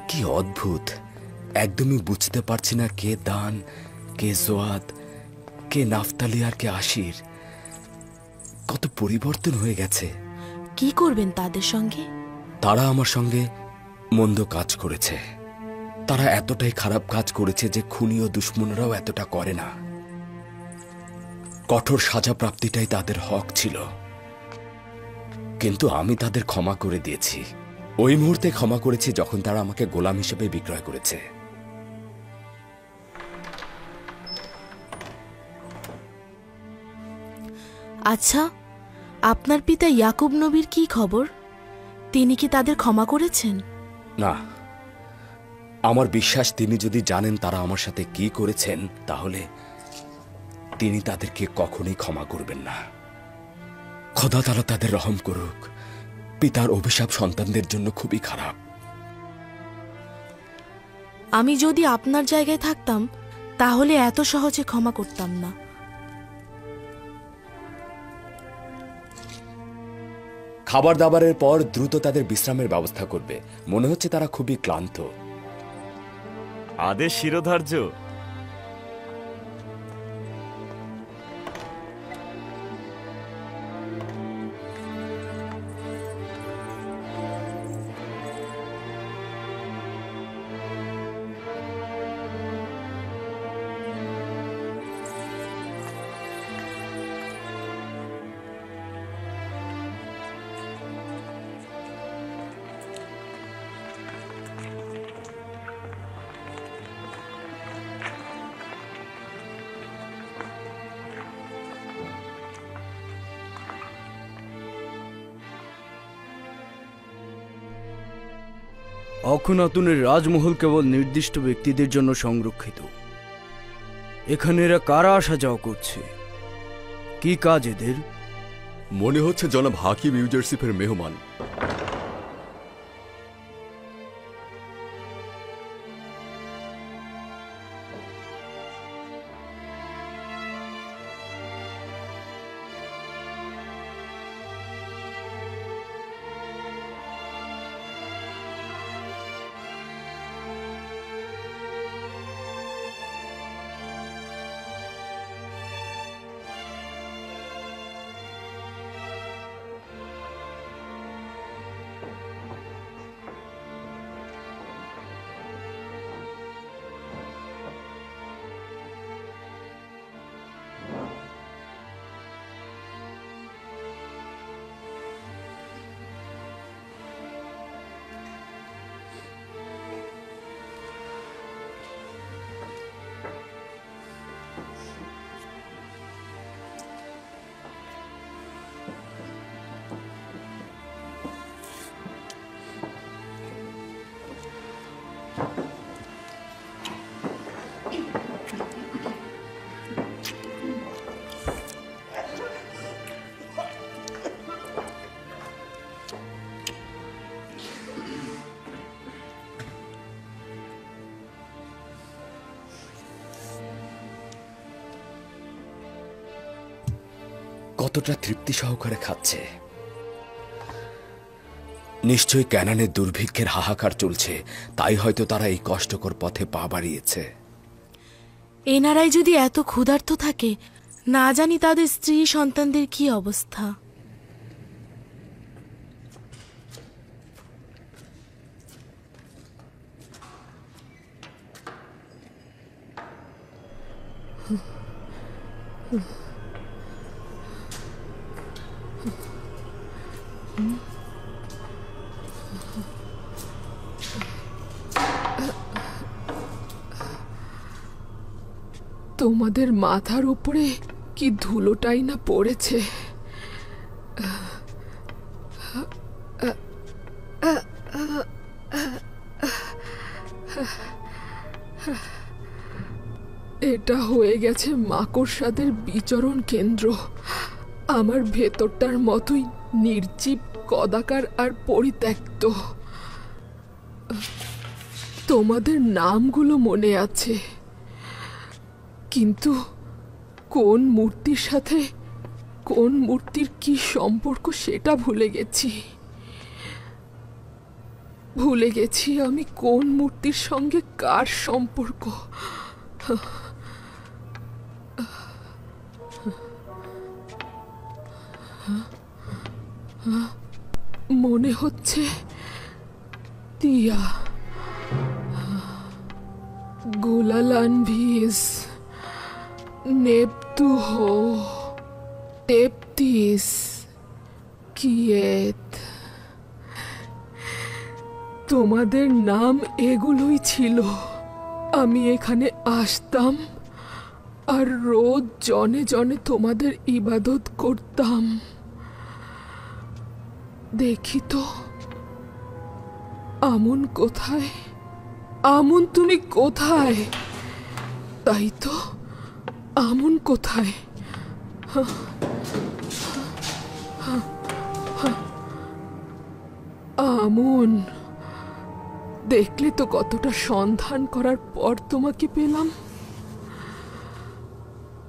Speaker 15: কি অদ্ভুত! একদমই বুঝতে পারছি না কে দান, কে জোয়াদ, কে নাফতালি আর কে আশির। কত পরিবর্তন হয়ে গেছে।
Speaker 17: কি করবেন তাদের সঙ্গে?
Speaker 15: তারা আমার সঙ্গে মন্দ কাজ করেছে। তারা এতটাই খারাপ কাজ করেছে যে খুনি ও দুশ্মনরাও এতটা করে না। কঠোর সাজা প্রাপ্তিটাই তাদের হক ছিল, কিন্তু আমি তাদের ক্ষমা করে দিয়েছি। ওই মুহূর্তে ক্ষমা করেছি যখন তারা আমাকে গোলাম হিসেবে বিক্রয় করেছে।
Speaker 17: আচ্ছা, আপনার পিতা ইয়াকুব নবীর কি খবর? তিনি কি তাদের ক্ষমা করেছেন?
Speaker 15: না, আমার বিশ্বাস তিনি যদি জানেন তারা আমার সাথে কি করেছেন, তাহলে তিনি তাদেরকে কখনোই ক্ষমা করবেন না। খোদা তাআলা তাদের রহম করুক। পিতার অভিশাপ সন্তানদের জন্য খুবই খারাপ।
Speaker 17: আমি যদি আপনার জায়গায় থাকতাম তাহলে এত সহজে ক্ষমা করতাম না।
Speaker 15: খাবার দাবারের পর দ্রুত তাদের বিশ্রামের ব্যবস্থা করবে। মনে হচ্ছে তারা খুবই ক্লান্ত।
Speaker 4: আদেশ শিরোধার্য।
Speaker 19: অখনাতুনের রাজমহল কেবল নির্দিষ্ট ব্যক্তিদের জন্য সংরক্ষিত। এখানে এরা কারা আসা যাওয়া করছে? কি কাজ এদের?
Speaker 20: মনে হচ্ছে জনাব হাকিম ইউজারশিপের মেহমান।
Speaker 15: কতটা তৃপ্তি সহকারে খাচ্ছে। নিশ্চয়ই ক্যানানের দুর্ভিক্ষের হাহাকার চলছে, তাই হয়তো তারা এই কষ্টকর পথে পা বাড়িয়েছে।
Speaker 17: এনারাই যদি এত ক্ষুধার্ত থাকে, না জানি তাদের স্ত্রী সন্তানদের কি অবস্থা।
Speaker 14: তোমাদের মাথার উপরে কি ধুলোটাই না পড়েছে। এটা হয়ে গেছে মাকড়সাদের বিচরণ কেন্দ্র। আমার ভেতরটার মতোই নির্জীব, কদাকার আর পরিত্যক্ত। তোমাদের নামগুলো মনে আছে, কিন্তু কোন মূর্তির সাথে কোন মূর্তির কি সম্পর্ক সেটা ভুলে গেছি। ভুলে গেছি আমি কোন মূর্তির সঙ্গে কার সম্পর্ক। মনে হচ্ছে তিয়া, গোলালানভিস, নেপতুহো, টেপতিস, কিয়েত। তোমাদের নাম এগুলোই ছিল। আমি এখানে আসতাম আর রোজ জনে জনে তোমাদের ইবাদত করতাম। দেখি তো আমুন কোথায়? আমুন তুমি কোথায়? তাই তো, আমুন কোথায়? আমুন, দেখলে তো কতটা সন্ধান করার পর তোমাকে পেলাম।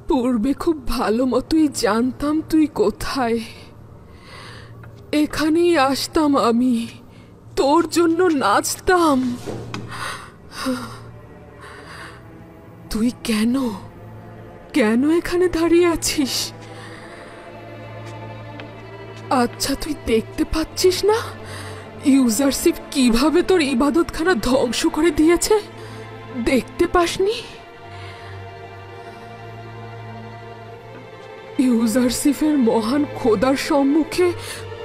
Speaker 14: পূর্বে খুব ভালো মতোই জানতাম তুই কোথায়। এখানেই আসতাম, আমি তোর জন্য নাচতাম। তুই কেন কেন এখানে দাঁড়িয়ে আছিস? আচ্ছা, তুই দেখতে পাচ্ছিস না ইউজারশিপ কিভাবে তোর ইবাদতখানা ধ্বংস করে দিয়েছে? দেখতে পাসনি? ইউজারশিপের মহান খোদার সম্মুখে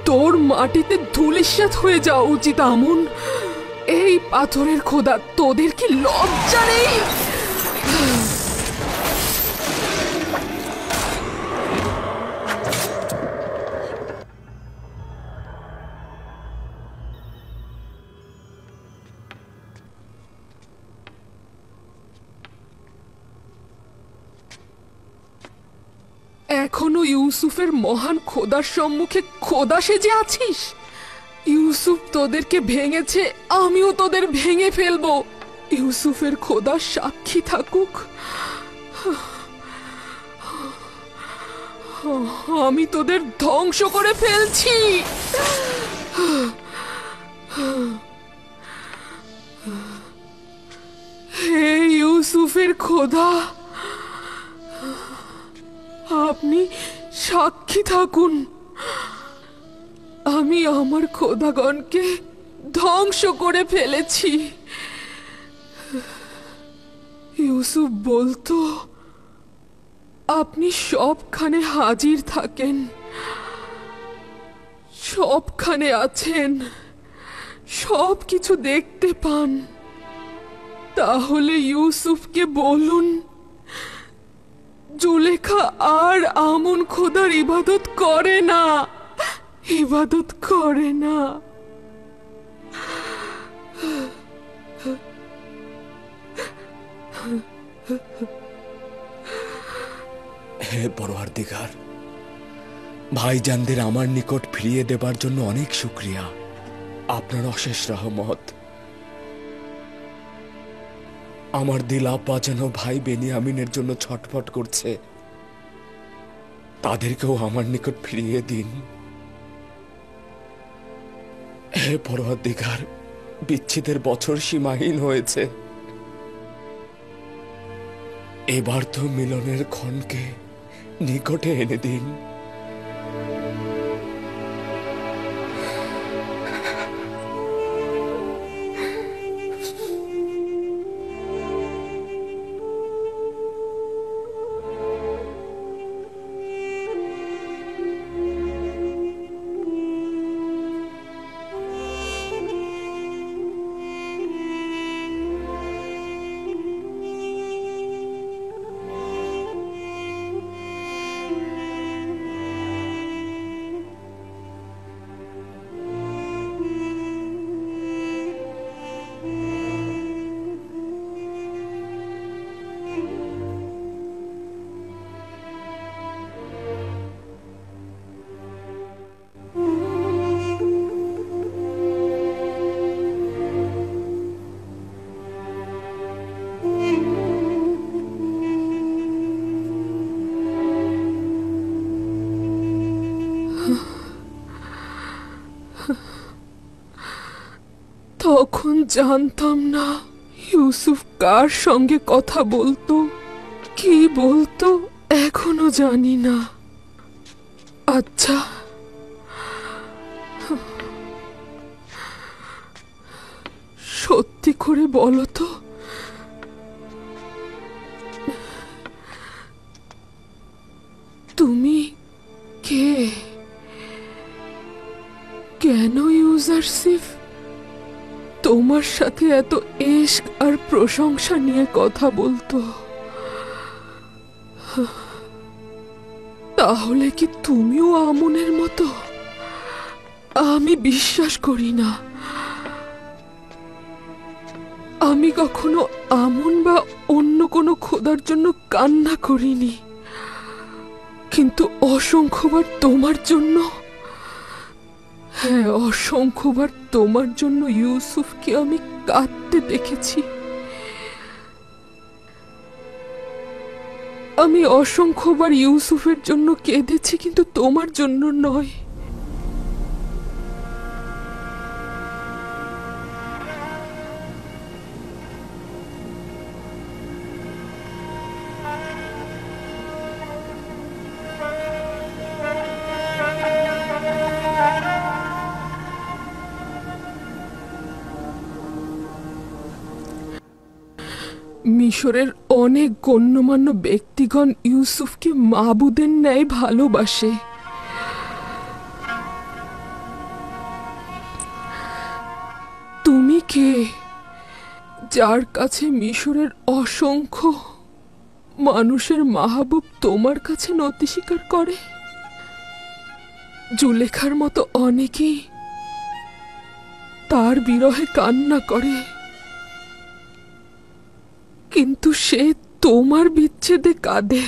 Speaker 14: তোর মাটিতে ধূলিসাৎ হয়ে যাওয়া উচিত। আমুন, এই পাথরের খোদা, তোদের কি লজ্জা নেই? এখনো ইউসুফের মহান খোদার সম্মুখে খোদা সেজে আছিস? ইউসুফ তোদেরকে ভেঙেছে, আমিও তোদের ভেঙে ফেলবো। ইউসুফের খোদা সাক্ষী থাকুক, আমি তোদের ধ্বংস করে ফেলছি। হে ইউসুফের খোদা, আপনি সাক্ষী থাকুন, আমি আমার খোদাগণকে ধ্বংস করে ফেলেছি। ইউসুফ বলতো, আপনি সবখানে হাজির থাকেন, সবখানে আছেন, সব কিছু দেখতে পান। তাহলে ইউসুফকে বলুন, জুলেখা আর আমুন খোদার ইবাদত করে না, ইবাদত করে না।
Speaker 15: হে পরওয়ারদিগার, ভাইজানদের আমার নিকট ফিরিয়ে দেবার জন্য অনেক শুকরিয়া। আপনার অশেষ রহমত। আমার দিল আব্বা যেন ভাই বেনিয়ামিনের জন্য ছটফট করছে, তাদেরকেও আমার নিকট ফিরিয়ে দিন। হে পরওয়ারদিগার, বিচ্ছেদের বছর সীমাহীন হয়েছে, এবার তো মিলনের ক্ষণকে নিকটে এনে দিন।
Speaker 14: তখন জানতাম না ইউসুফ কার সঙ্গে কথা বলতো, কি বলতো, এখনো জানি না। আচ্ছা, সত্যি করে বলো তো, তুমি কে? কেন ইউজারশিপ তোমার সাথে এত ইশক আর প্রশংসা নিয়ে কথা বলতো? তাহলে কি তুমিও আমুনের মতো? আমি বিশ্বাস করি না। আমি কখনো আমুন বা অন্য কোনো খোদার জন্য কান্না করিনি, কিন্তু অসংখ্যবার তোমার জন্য, হ্যাঁ অসংখ্যবার তোমার জন্য ইউসুফকে আমি কাঁদতে দেখেছি। আমি অসংখ্যবার ইউসুফের জন্য কেঁদেছি, কিন্তু তোমার জন্য নয়। মিশরের অনেক গণ্যমান্য ব্যক্তিগণ ইউসুফকে মাবুদের ন্যায় ভালোবাসে। তুমি কে, যার কাছে মিশরের অসংখ্য মানুষের মাহবুব তোমার কাছে নতি স্বীকার করে? জুলেখার মতো অনেকেই তার বিরহে কান্না করে, কিন্তু সে তোমার বিচ্ছেদে কাঁদে।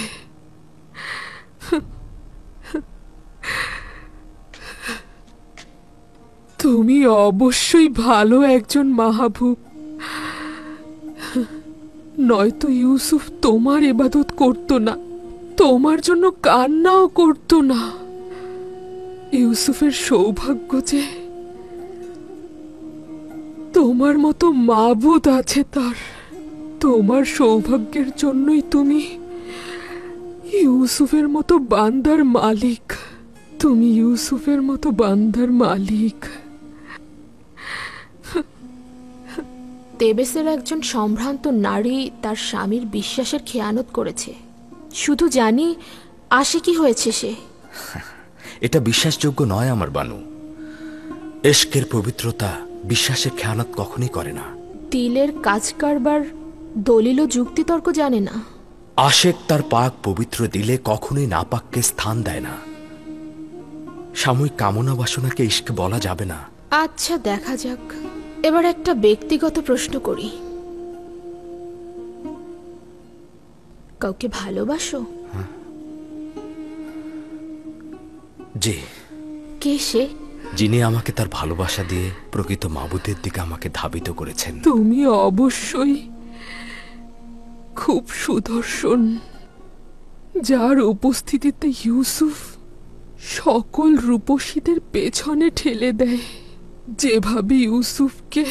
Speaker 14: তুমি অবশ্যই ভালো একজন মাহবুব, নয়তো ইউসুফ তোমার ইবাদত করত না, তোমার জন্য কান্নাও করত না। ইউসুফের সৌভাগ্য যে তোমার মতো মাবুদ আছে তার। তোমার সৌভাগ্যের জন্যই তুমি ইউসুফের মতো বান্দার মালিক। তুমি ইউসুফের মতো বান্দার মালিক।
Speaker 17: তেবেসের একজন সম্ভ্রান্ত নারী তার স্বামীর বিশ্বাসের খেয়ানত করেছে। শুধু জানি আসে কি হয়েছে সে।
Speaker 15: এটা বিশ্বাসযোগ্য নয় আমার বানু। এশকের পবিত্রতা বিশ্বাসের খেয়ানত কখনই করে না।
Speaker 17: দিলের কাজ কারবার দলিল ও যুক্তিতর্ক জানে না।
Speaker 15: আশেক তার পাক পবিত্র দিলে কখনোই নাপাককে স্থান দেয় না। সাময়িক কামনা বাসনাকে ইশকে বলা যাবে না।
Speaker 17: আচ্ছা, দেখা যাক। এবার একটা ব্যক্তিগত প্রশ্ন করি, কাউকে ভালোবাসো?
Speaker 15: জি।
Speaker 17: কে সে?
Speaker 15: যিনি আমাকে তার ভালোবাসা দিয়ে প্রকৃত মাবুদের দিকে আমাকে ধাবিত করেছেন।
Speaker 14: তুমি অবশ্যই খুব সুদর্শন, যার উপস্থিতিতে ইউসুফ সকল রূপসীদের পেছনে ঠেলে দেয়। যেভাবে ইউসুফকে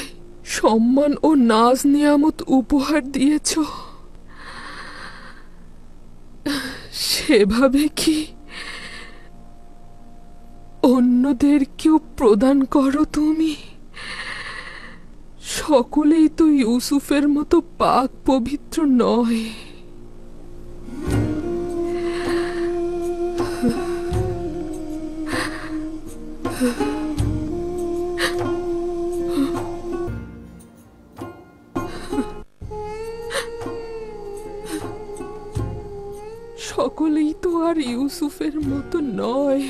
Speaker 14: সম্মান ও নাজ নিয়ামত উপহার দিয়েছ, সেভাবে কি অন্যদেরকেও প্রদান করো তুমি? সকলেই তো ইউসুফের মতো পাক পবিত্র নয়। সকলেই তো আর ইউসুফের মতো নয়।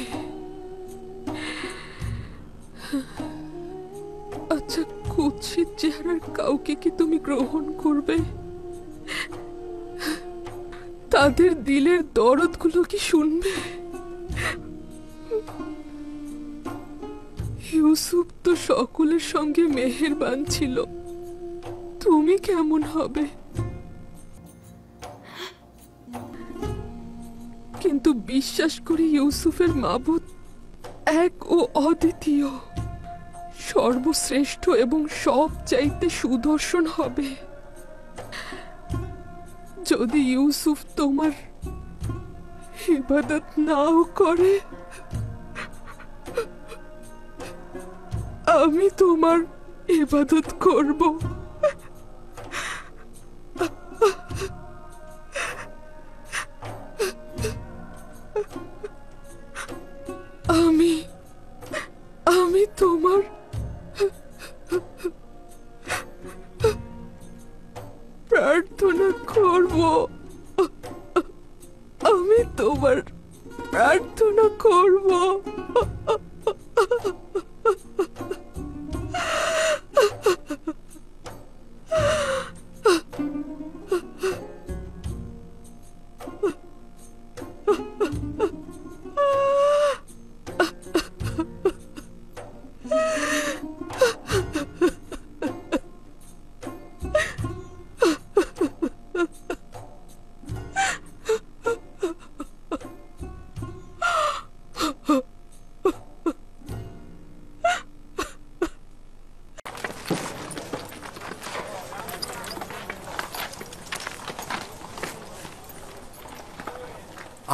Speaker 14: আচ্ছা, কুৎসিত চেহারার কাউকে কি তুমি গ্রহণ করবে? তাদের দিলের দরদগুলো কি শুনবে? ইউসুফ তো সকলের সঙ্গে মেহেরবান ছিল, তুমি কেমন হবে? কিন্তু বিশ্বাস করি ইউসুফের মাবুদ এক ও অদ্বিতীয়, সর্বশ্রেষ্ঠ এবং সবচাইতে সুদর্শন হবে। যদি ইউসুফ তোমার ইবাদত নাও করে, আমি তোমার ইবাদত করব। আমি তোমার প্রার্থনা করব। আমি তোমার প্রার্থনা করব।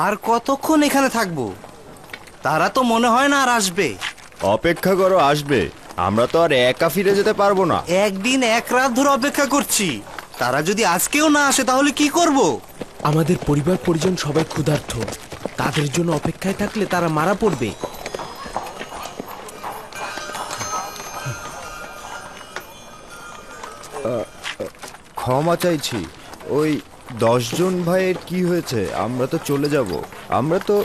Speaker 18: আর কতক্ষণ এখানে থাকবো? তারা তো মনে হয় না আর আসবে।
Speaker 8: অপেক্ষা করো, আসবে। আমরা তো আর একা ফিরে যেতে পারবো না।
Speaker 18: একদিন এক রাত ধরে অপেক্ষা করছি, তারা যদি আজকেও না আসে তাহলে কি করব?
Speaker 3: আমাদের পরিবার পরিজন সবাই ক্ষুধার্ত, তাদের জন্য অপেক্ষায় থাকলে তারা মারা পড়বে।
Speaker 8: ক্ষমা চাইছি, ওই 10 জন ভাইয়ের কি হয়েছে? আমরা তো চলে যাব। আমরা তো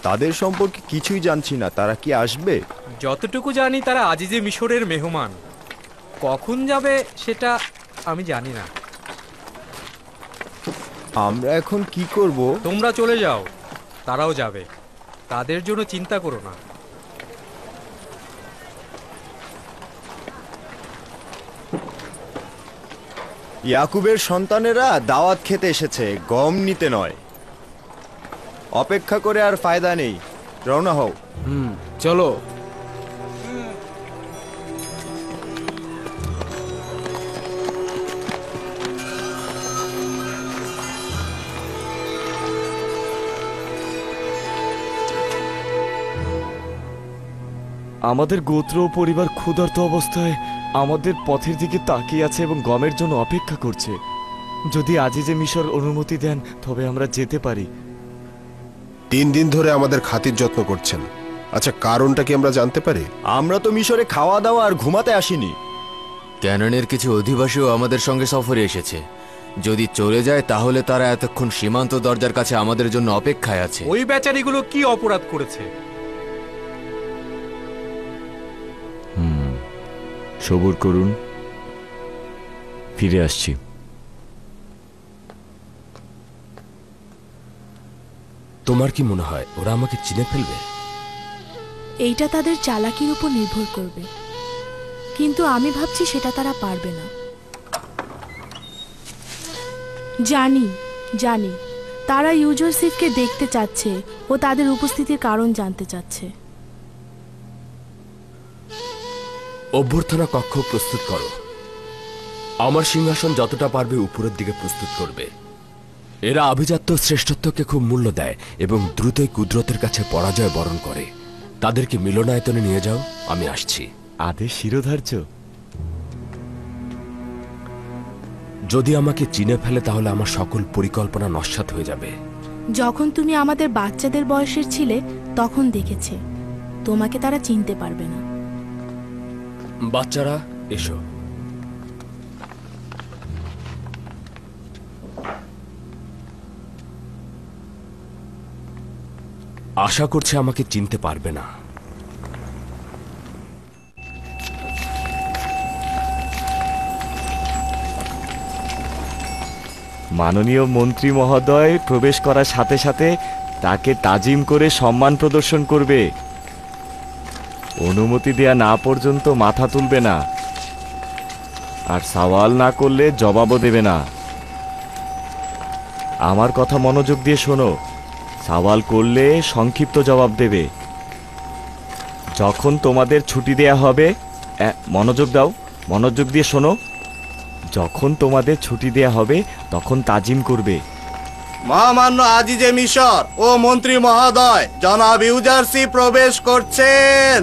Speaker 8: তাদের সম্পর্কে কিছুই জানছি না। তারা কি আসবে?
Speaker 21: যতটুকু জানি তারা আজিজে মিশরের মেহমান। কখন যাবে সেটা আমি জানি না।
Speaker 8: আমরা এখন কি করব?
Speaker 21: তোমরা চলে যাও, তারাও যাবে। তাদের জন্য চিন্তা করো না।
Speaker 8: ইয়াকুবের সন্তানেরা দাওয়াত খেতে এসেছে, গম নিতে নয়। অপেক্ষা করে আর ফায়দা নেই, রওনা হও।
Speaker 3: চলো।
Speaker 4: আমাদের গোত্র ও পরিবার ক্ষুধার্ত অবস্থায় আমাদের পথের দিকে তাকিয়ে আছে এবং গমের জন্য অপেক্ষা করছে। যদি আজিজে মিশর অনুমতি দেন তবে আমরা যেতে পারি।
Speaker 1: 3 দিন ধরে আমাদের খাতির যত্ন করছেন। আচ্ছা, কারণটা কি আমরা জানতে পারি?
Speaker 8: আমরা তো মিশরে খাওয়া দাওয়া আর ঘুমাতে আসিনি।
Speaker 7: ক্যানানের কিছু অধিবাসীও আমাদের সঙ্গে সফরে এসেছে। যদি চলে যায় তাহলে তারা এতক্ষণ সীমান্ত দরজার কাছে আমাদের জন্য অপেক্ষায় আছে।
Speaker 21: ওই বেচারিগুলো কি অপরাধ করেছে?
Speaker 4: সবুর করুন, ফিরে আসছি।
Speaker 22: তোমার কি মনে হয় ওরা আমাকে চিনে ফেলবে?
Speaker 17: এইটা তাদের চালাকির উপর নির্ভর করবে, কিন্তু আমি ভাবছি সেটা তারা পারবে না। জানি জানি তারা ইউজরসিফকে দেখতে চাচ্ছে ও তাদের উপস্থিতির কারণ জানতে চাচ্ছে।
Speaker 22: অভ্যর্থনা কক্ষ প্রস্তুত করো। আমার সিংহাসন যতটা পারবে উপরের দিকে প্রস্তুত করবে। এরা আভিজাত্য শ্রেষ্ঠত্বকে খুব মূল্য দেয় এবং দ্রুতই কুদরতের কাছে পরাজয় বরণ করে। তাদেরকে মিলনায়তনে নিয়ে যাও, আমি আসছি।
Speaker 4: আদেশ শিরোধার্য।
Speaker 22: যদি আমাকে চিনে ফেলে তাহলে আমার সকল পরিকল্পনা নস্যাৎ হয়ে যাবে।
Speaker 17: যখন তুমি আমাদের বাচ্চাদের বয়সের ছিলে তখন দেখেছে, তোমাকে তারা চিনতে পারবে না।
Speaker 22: বাচ্চারা এসো। আশা করছে আমাকে চিনতে পারবে না।
Speaker 4: মাননীয় মন্ত্রী মহোদয় প্রবেশ করার সাথে সাথে তাকে তাজিম করে সম্মান প্রদর্শন করবে। অনুমতি দেয়া না পর্যন্ত মাথা তুলবে না, আর সওয়াল না করলে জবাবও দেবে না। আমার কথা মনোযোগ দিয়ে শোনো। সওয়াল করলে সংক্ষিপ্ত জবাব দেবে। যখন তোমাদের ছুটি দেয়া হবে, মনোযোগ দাও, মনোযোগ দিয়ে শোনো। যখন তোমাদের ছুটি দেয়া হবে তখন তাজিম করবে।
Speaker 18: মহামান্য আজিজে মিশর ও মন্ত্রী মহোদয়, জনাব ইউজারসি প্রবেশ করছেন।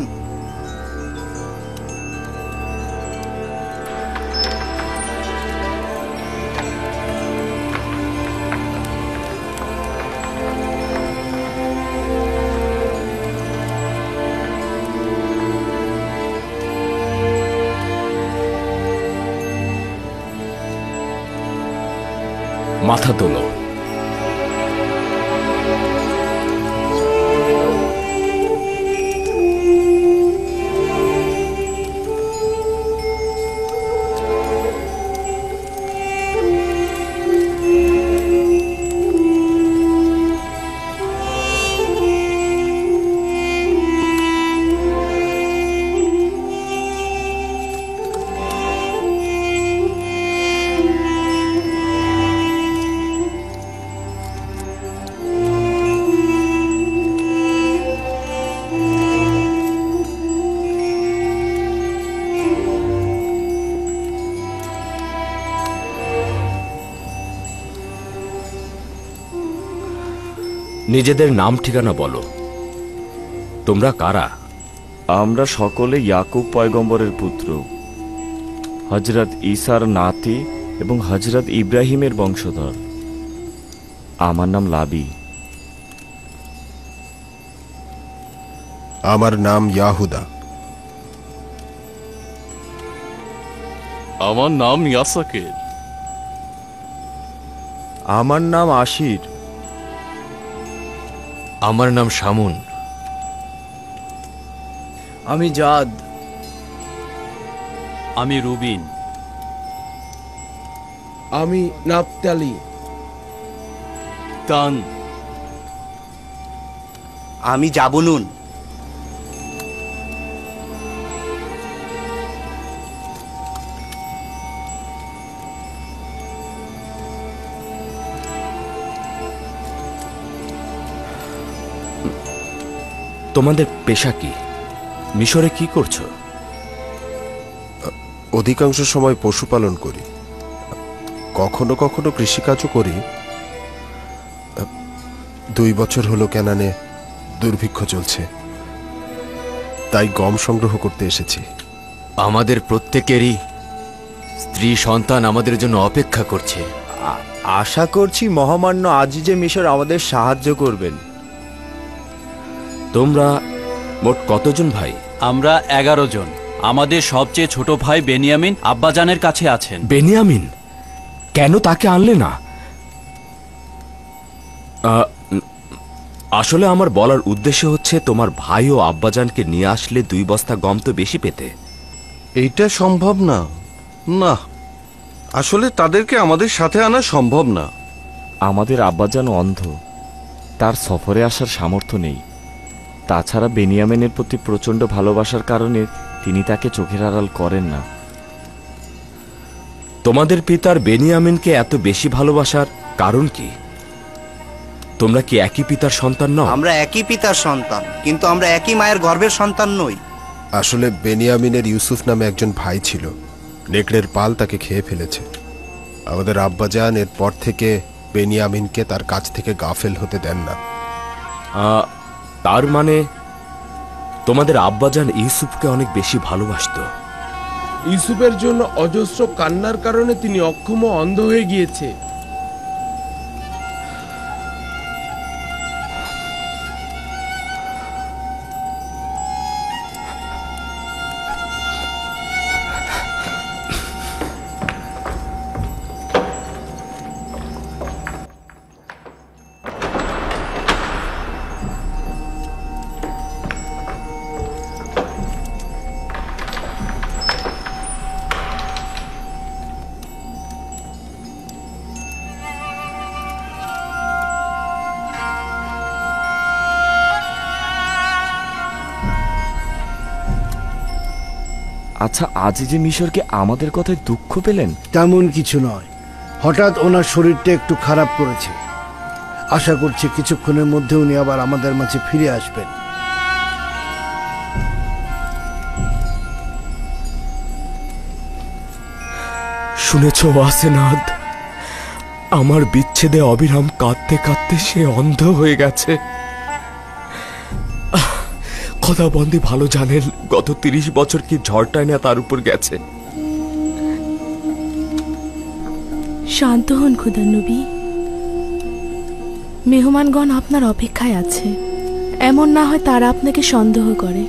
Speaker 22: মাথা তোলো। নিজেদের নাম ঠিকানা বলো। তোমরা কারা?
Speaker 4: আমরা সকলে ইয়াকুব পয়গম্বরের পুত্র, হযরত ঈসার নাতি এবং হজরত ইব্রাহিমের বংশধর। আমার নাম লাবি।
Speaker 1: আমার নাম ইয়াহুদা।
Speaker 10: আমার নাম ইয়াসাকের।
Speaker 8: আমার নাম আশির।
Speaker 7: আমার নাম শামুন।
Speaker 19: আমি জাদ।
Speaker 9: আমি রুবিন।
Speaker 3: আমি নাপতালি।
Speaker 10: তান।
Speaker 18: আমি জাবুলুন।
Speaker 22: তোমাদের পেশা কি? মিশরে কি করছো?
Speaker 1: অধিকাংশ সময় পশুপালন করি, কখনো কখনো কৃষিকাজও করি। 2 বছর হলো কেনানে দুর্ভিক্ষ চলছে, তাই গম সংগ্রহ করতে এসেছি।
Speaker 7: আমাদের প্রত্যেকেরই স্ত্রী সন্তান আমাদের জন্য অপেক্ষা করছে।
Speaker 8: আশা করছি মহামান্য আজিজে মিশর আমাদের সাহায্য করবেন।
Speaker 22: তোমরা মোট কতজন ভাই?
Speaker 9: আমরা 11 জন। আমাদের সবচেয়ে ছোট ভাই বেনিয়ামিন আব্বাজানের কাছে আছেন।
Speaker 22: বেনিয়ামিন? কেন তাকে আনলে না? আসলে আমার বলার উদ্দেশ্য হচ্ছে, তোমার ভাই ও আব্বাজানকে নিয়ে আসলে 2 বস্তা গম তো বেশি পেতে।
Speaker 13: এইটা সম্ভব না। না, আসলে তাদেরকে আমাদের সাথে আনা সম্ভব না।
Speaker 4: আমাদের আব্বাজান অন্ধ, তার সফরে আসার সামর্থ্য নেই। তাছাড়া বেনিয়ামিনের প্রতি প্রচণ্ড ভালোবাসার কারণে তিনি তাকে চোখের আড়াল করেন না।
Speaker 22: তোমাদের পিতার বেনিয়ামিনকে এত বেশি ভালোবাসার কারণ কি? তোমরা কি একই পিতার সন্তান নও?
Speaker 18: আমরা একই পিতার সন্তান, কিন্তু আমরা একই মায়ের গর্ভের সন্তান নই।
Speaker 1: আসলে বেনিয়ামিনের ইউসুফ নামে একজন ভাই ছিল, নেকড়ের পাল তাকে খেয়ে ফেলেছে। আমাদের আব্বাজান এরপর থেকে বেনিয়ামিনকে তার কাছ থেকে গাফেল হতে দেন না।
Speaker 22: তার মানে তোমাদের আব্বাজান ইউসুফকে অনেক বেশি ভালোবাসতো।
Speaker 3: ইউসুফের জন্য অজস্র কান্নার কারণে তিনি অক্ষম ও অন্ধ হয়ে গিয়েছে।
Speaker 4: আচ্ছা, আজিজে মিশরকে আমাদের কথায় দুঃখ পেলেন?
Speaker 16: তেমন কিছু নয়, হঠাৎ ওনার শরীরটা একটু খারাপ করেছে। আশা করছি কিছুক্ষণের মধ্যে উনি আবার আমাদের মাঝে ফিরে আসবেন।
Speaker 22: শুনেছ ওয়াসেনাদ? আমার বিচ্ছেদে অবিরাম কাঁদতে কাঁদতে সে অন্ধ হয়ে গেছে। খোদাবন্দি ভালো জানেন গত 30 বছর কি ঝড়টায় না তার উপর গেছে।
Speaker 17: শান্ত হন খোদার নবী। মেহমানগণ আপনার অপেক্ষায় আছে, এমন না হয় তারা আপনাকে সন্দেহ করে।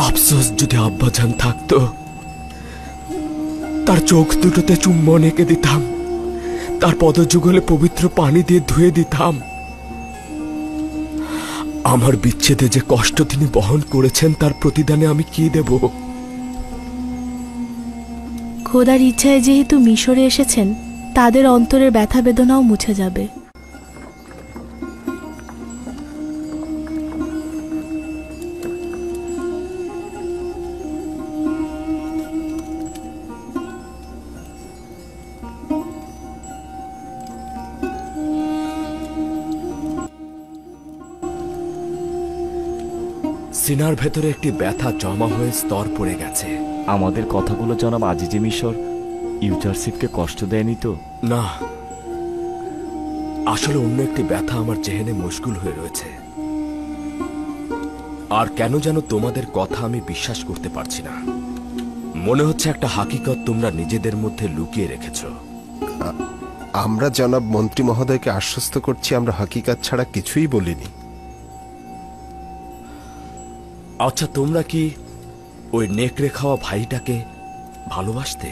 Speaker 22: আফসোস যদি আব্বাজান থাকতো, তার চোখ দুটোতে চুম্বন এঁকে দিতাম, তার পদযুগলে পবিত্র পানি দিয়ে ধুয়ে দিতাম। আমার বিচ্ছেদে যে কষ্ট তিনি বহন করেছেন তার প্রতিদানে আমি কি দেব?
Speaker 17: খোদার ইচ্ছায় যেহেতু মিশরে এসেছেন, তাদের অন্তরের ব্যথা বেদনাও মুছে যাবে।
Speaker 22: সিনার ভেতরে একটি ব্যথা জমা হয়ে স্তর পড়ে গেছে।
Speaker 4: আমাদের কথাগুলো জনাব আজিজে মিশর ইউজারশিপকে কষ্ট দেয়নি তো?
Speaker 22: না, আসলে অন্য একটি ব্যথা আমার জেহেনে মশগুল হয়ে রয়েছে। আর কেন যেন তোমাদের কথা আমি বিশ্বাস করতে পারছি না। মনে হচ্ছে একটা হাকিকত তোমরা নিজেদের মধ্যে লুকিয়ে রেখেছো।
Speaker 1: আমরা জনাব মন্ত্রী মহোদয়কে আশ্বস্ত করছি আমরা হাকিকাত ছাড়া কিছুই বলিনি।
Speaker 22: আচ্ছা, তোমরা কি ওই নেকড়ে খাওয়া ভাইটাকে ভালোবাসতে?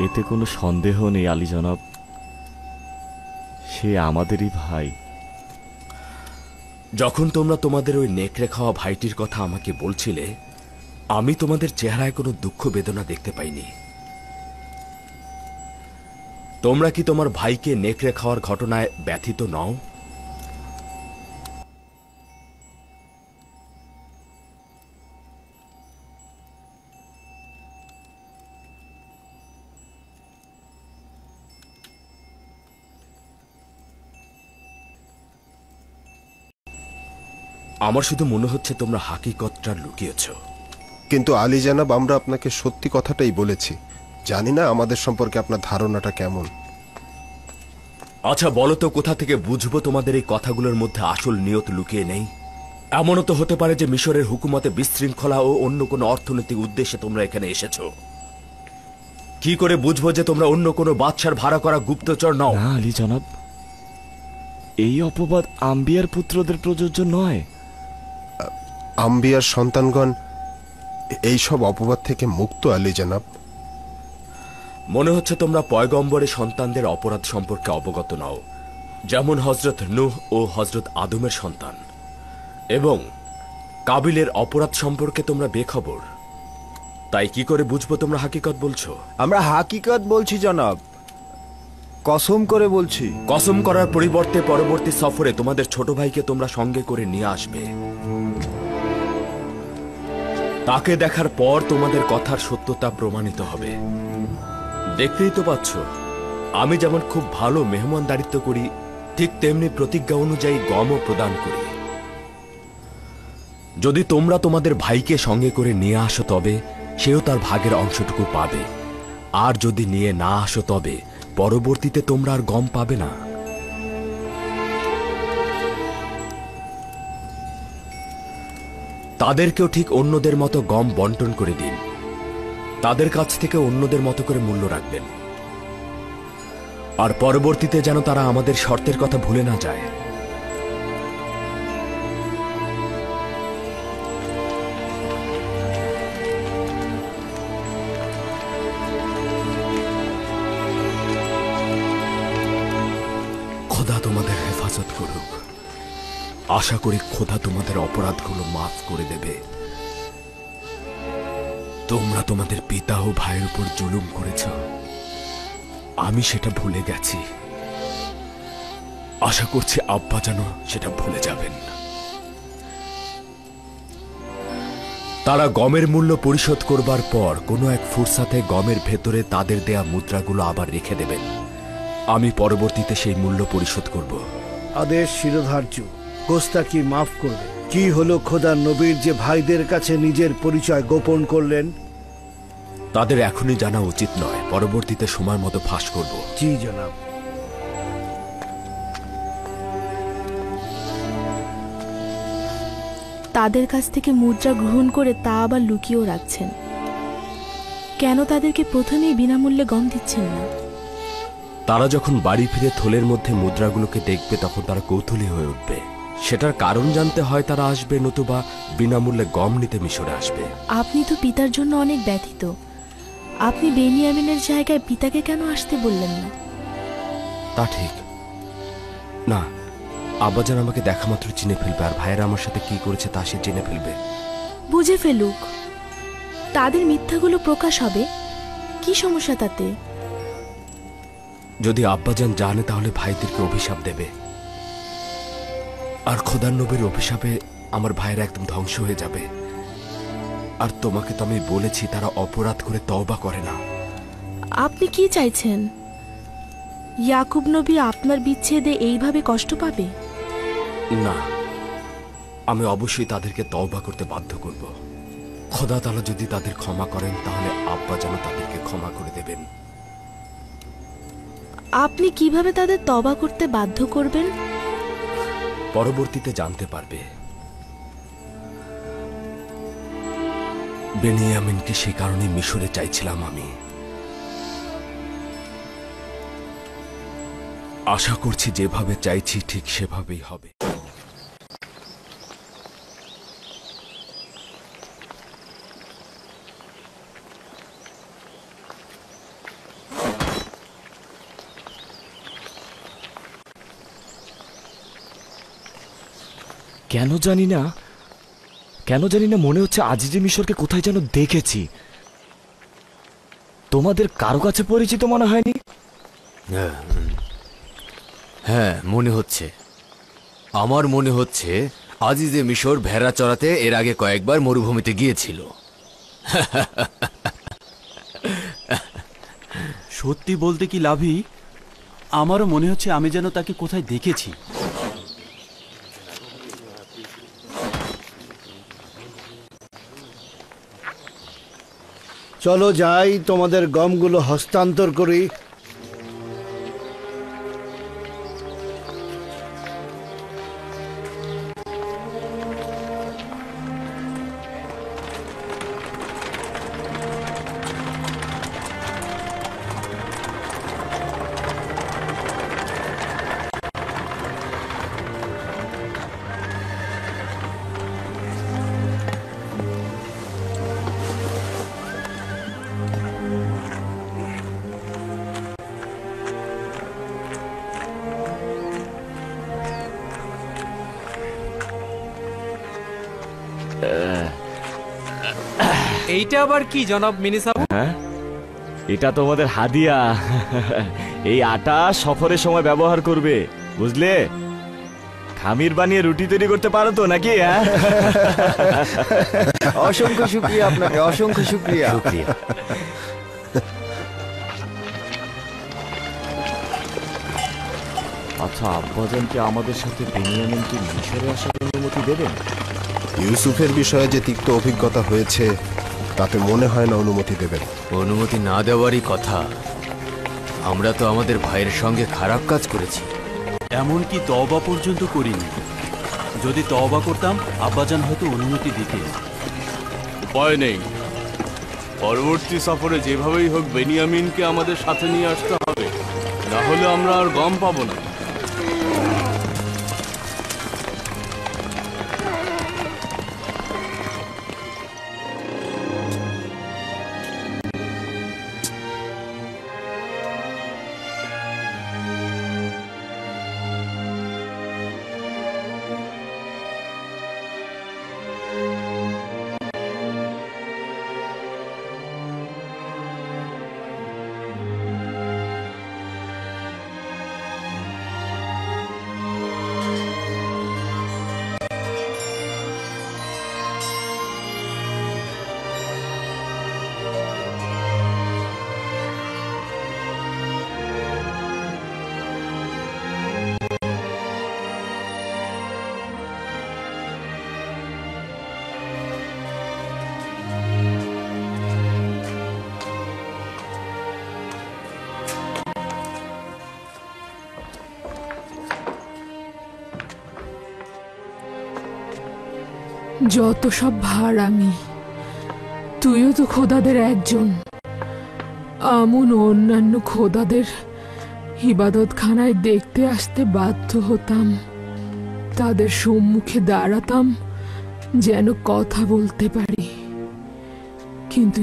Speaker 4: এতে কোনো সন্দেহ নেই আলী জনাব, সে আমাদেরই ভাই।
Speaker 22: যখন তোমরা তোমাদের ওই নেকড়ে খাওয়া ভাইটির কথা আমাকে বলছিলে, আমি তোমাদের চেহারায় কোনো দুঃখ বেদনা দেখতে পাইনি। তোমরা কি তোমার ভাইকে নেকড়ে খাওয়ার ঘটনায় ব্যথিত নও? আমার শুধু মনে হচ্ছে তোমরা হাকিকতটা লুকিয়েছ।
Speaker 1: কিন্তু আলী জানাব, আমরা আপনাকে সত্যি কথাটাই বলেছি। জানি না আমাদের সম্পর্কে আপনার ধারণাটা কেমন।
Speaker 22: আচ্ছা বলো তো, কোথা থেকে বুঝবো তোমাদের এই কথাগুলোর মধ্যে আসল নিয়ত লুকিয়ে নেই? এমনও তো হতে পারে যে মিশরের হুকুমতে বিশৃঙ্খলা ও অন্য কোনো অর্থনৈতিক উদ্দেশ্যে তোমরা এখানে এসেছো। কি করে বুঝবো যে তোমরা অন্য কোনো বাদশার ভাড়া করা গুপ্তচর নও?
Speaker 4: না আলী জনাব, এই অপবাদ আম্বিয়ার পুত্রদের প্রযোজ্য নয়।
Speaker 1: আম্বিয়ার সন্তানগণ এইসব অপবাদ থেকে মুক্ত আলী জানাব।
Speaker 22: মনে হচ্ছে তোমরা পয়গম্বরের সন্তানদের অপরাধ সম্পর্কে অবগত নও, যেমন হজরত নূহ ও হজরত আদমের সন্তান, এবং কাবিলের অপরাধ সম্পর্কে তোমরা বেখবর। তাই কি করে বুঝবো তোমরা হাকিকত বলছো?
Speaker 8: আমরা হাকিকত বলছি জনাব, কসম করে বলছি।
Speaker 22: কসম করার পরিবর্তে পরবর্তী সফরে তোমাদের ছোট ভাইকে তোমরা সঙ্গে করে নিয়ে আসবে। তাকে দেখার পর তোমাদের কথার সত্যতা প্রমাণিত হবে। দেখতেই তো পাচ্ছ, আমি যেমন খুব ভালো মেহমানদারিত্ব করি, ঠিক তেমনি প্রতিজ্ঞা অনুযায়ী গমও প্রদান করি। যদি তোমরা তোমাদের ভাইকে সঙ্গে করে নিয়ে আসো তবে সেও তার ভাগের অংশটুকু পাবে, আর যদি নিয়ে না আসো তবে পরবর্তীতে তোমরা আর গম পাবে না। তাদেরকেও ঠিক অন্যদের মতো গম বন্টন করে দিন। তাদের কাছ থেকে অন্যদের মতো করে মূল্য রাখবেন, আর পরবর্তীতে যেন তারা আমাদের শর্তের কথা ভুলে না যায়। খোদা তোমাদের হেফাজত করুক। আশা করি খোদা তোমাদের অপরাধগুলো মাফ করে দেবে। তোমরা তোমাদের পিতা ও ভাইয়ের উপর জুলুম করেছ, আমি সেটা ভুলে গেছি। আশা করছি আব্বা যেন সেটা ভুলে যাবেন। তারা গমের মূল্য পরিশোধ করবার পর কোনো এক ফুরসাতে গমের ভেতরে তাদের দেয়া মুদ্রাগুলো আবার রেখে দেবেন। আমি পরবর্তীতে সেই মূল্য পরিশোধ করব।
Speaker 16: আদেশ শিরোধার্য, গোস্তাকি মাফ করবে। কি হলো খোদার নবীর যে ভাইদের কাছে নিজের পরিচয় গোপন করলেন?
Speaker 22: তাদের এখনই জানা উচিত নয়, পরবর্তীতে সময় মতো ফাঁস করব।
Speaker 16: জি জনাব।
Speaker 17: তাদের কাছ থেকে মুদ্রা গ্রহণ করে তা আবার লুকিয়েও রাখছেন। কেন তাদেরকে প্রথমেই বিনামূল্যে গম দিচ্ছেন না?
Speaker 22: তারা যখন বাড়ি ফিরে থলের মধ্যে মুদ্রাগুলোকে দেখবে তখন তারা কৌতূহলী হয়ে উঠবে। সেটার কারণ জানতে হয় তারা আসবে, নতুবা বিনামূল্যে গম নিতে মিশরে আসবে।
Speaker 17: আপনি তো পিতার জন্য অনেক ব্যথিত। আপনি বেনিয়ামিনের জায়গায় পিতাকে কেন আসতে বললেন না?
Speaker 22: তা ঠিক না, আব্বাজান আমাকে দেখা মাত্র চিনে ফেলবে, আর ভাইয়েরা আমার সাথে কি করেছে তা সে চিনে ফেলবে।
Speaker 17: বুঝে ফেলুক, তাদের মিথ্যাগুলো প্রকাশ হবে। কি সমস্যা তাতে?
Speaker 22: যদি আব্বাজান জানে তাহলে ভাইদেরকে অভিশাপ দেবে, আর খোদার নবীর অভিশাপে আমার ভাইয়েরা একদম ধ্বংস হয়ে যাবে। আর তোমাকে তো আমি বলেছি তারা অপরাধ করে তওবা করে না।
Speaker 17: আপনি কি চাইছেন? ইয়াকুব নবী আপনার বিচ্ছেদে এইভাবে কষ্ট পাবে?
Speaker 22: না, আমি অবশ্যই তাদেরকে তওবা করতে বাধ্য করব। খোদা তাআলা যদি তাদের ক্ষমা করেন তাহলে আব্বা যেন তাদেরকে ক্ষমা করে দেবেন।
Speaker 17: আপনি কিভাবে তাদের তওবা করতে বাধ্য করবেন?
Speaker 22: পরবর্তীতে জানতে পারবে। বেনিয়ামিনকে সে কারণে মিশরে চাইছিলাম আমি। আশা করছি যেভাবে চাইছি ঠিক সেভাবেই হবে।
Speaker 4: কেন জানি না মনে হচ্ছে আজিজে মিশরকে কোথায় যেন দেখেছি। তোমাদের কারো কাছে পরিচিত মনে হয়নি?
Speaker 7: হ্যাঁ, মনে হচ্ছে। আমার মনে হচ্ছে আজিজে মিশর ভেড়া চড়াতে এর আগে কয়েকবার মরুভূমিতে গিয়েছিল।
Speaker 9: সত্যি বলতে কি লাভি, আমারও মনে হচ্ছে আমি যেন তাকে কোথায় দেখেছি।
Speaker 16: চলো যাই, তোমাদের গমগুলো হস্তান্তর করি।
Speaker 21: এইটা আবার কি জনাব মিনিসাবু?
Speaker 4: হ্যাঁ, এটা তোমাদের হাদিয়া। এই আটা সফরের সময় ব্যবহার করবে, বুঝলে? খামির বানিয়ে রুটি তৈরি করতে পারো তো নাকি? হ্যাঁ,
Speaker 8: অসংখ্য শুকরিয়া আপনাকে, অসংখ্য শুকরিয়া।
Speaker 4: আচ্ছা, আব্বাজানকে আমাদের সাথে বেনিয়ামিনকে মিশরে আসার অনুমতি দেবেন?
Speaker 1: ইউসুফের বিষয়ে যে তিক্ত অভিজ্ঞতা হয়েছে তাতে মনে হয় না অনুমতি দেবেন।
Speaker 7: অনুমতি না দেওয়ারই কথা। আমরা তো আমাদের ভাইয়ের সঙ্গে খারাপ কাজ করেছি।
Speaker 9: এমনকি তওবা পর্যন্ত করিনি। যদি তওবা করতাম আব্বাজান হয়তো অনুমতি দিতেন।
Speaker 22: উপায় নেই, পরবর্তী সফরে যেভাবেই হোক বেনিয়ামিনকে আমাদের সাথে নিয়ে আসতে হবে, না হলে আমরা আর গম পাবো না।
Speaker 14: যত সব ভাড়ামি, তুইও তো খোদাদের একজন। আমন অন্যান্য খোদাদের ইবাদতখানায় দেখতে আসতে বাধ্য হতাম, তাদের সম্মুখে দাঁড়াতাম যেন কথা বলতে পারি। কিন্তু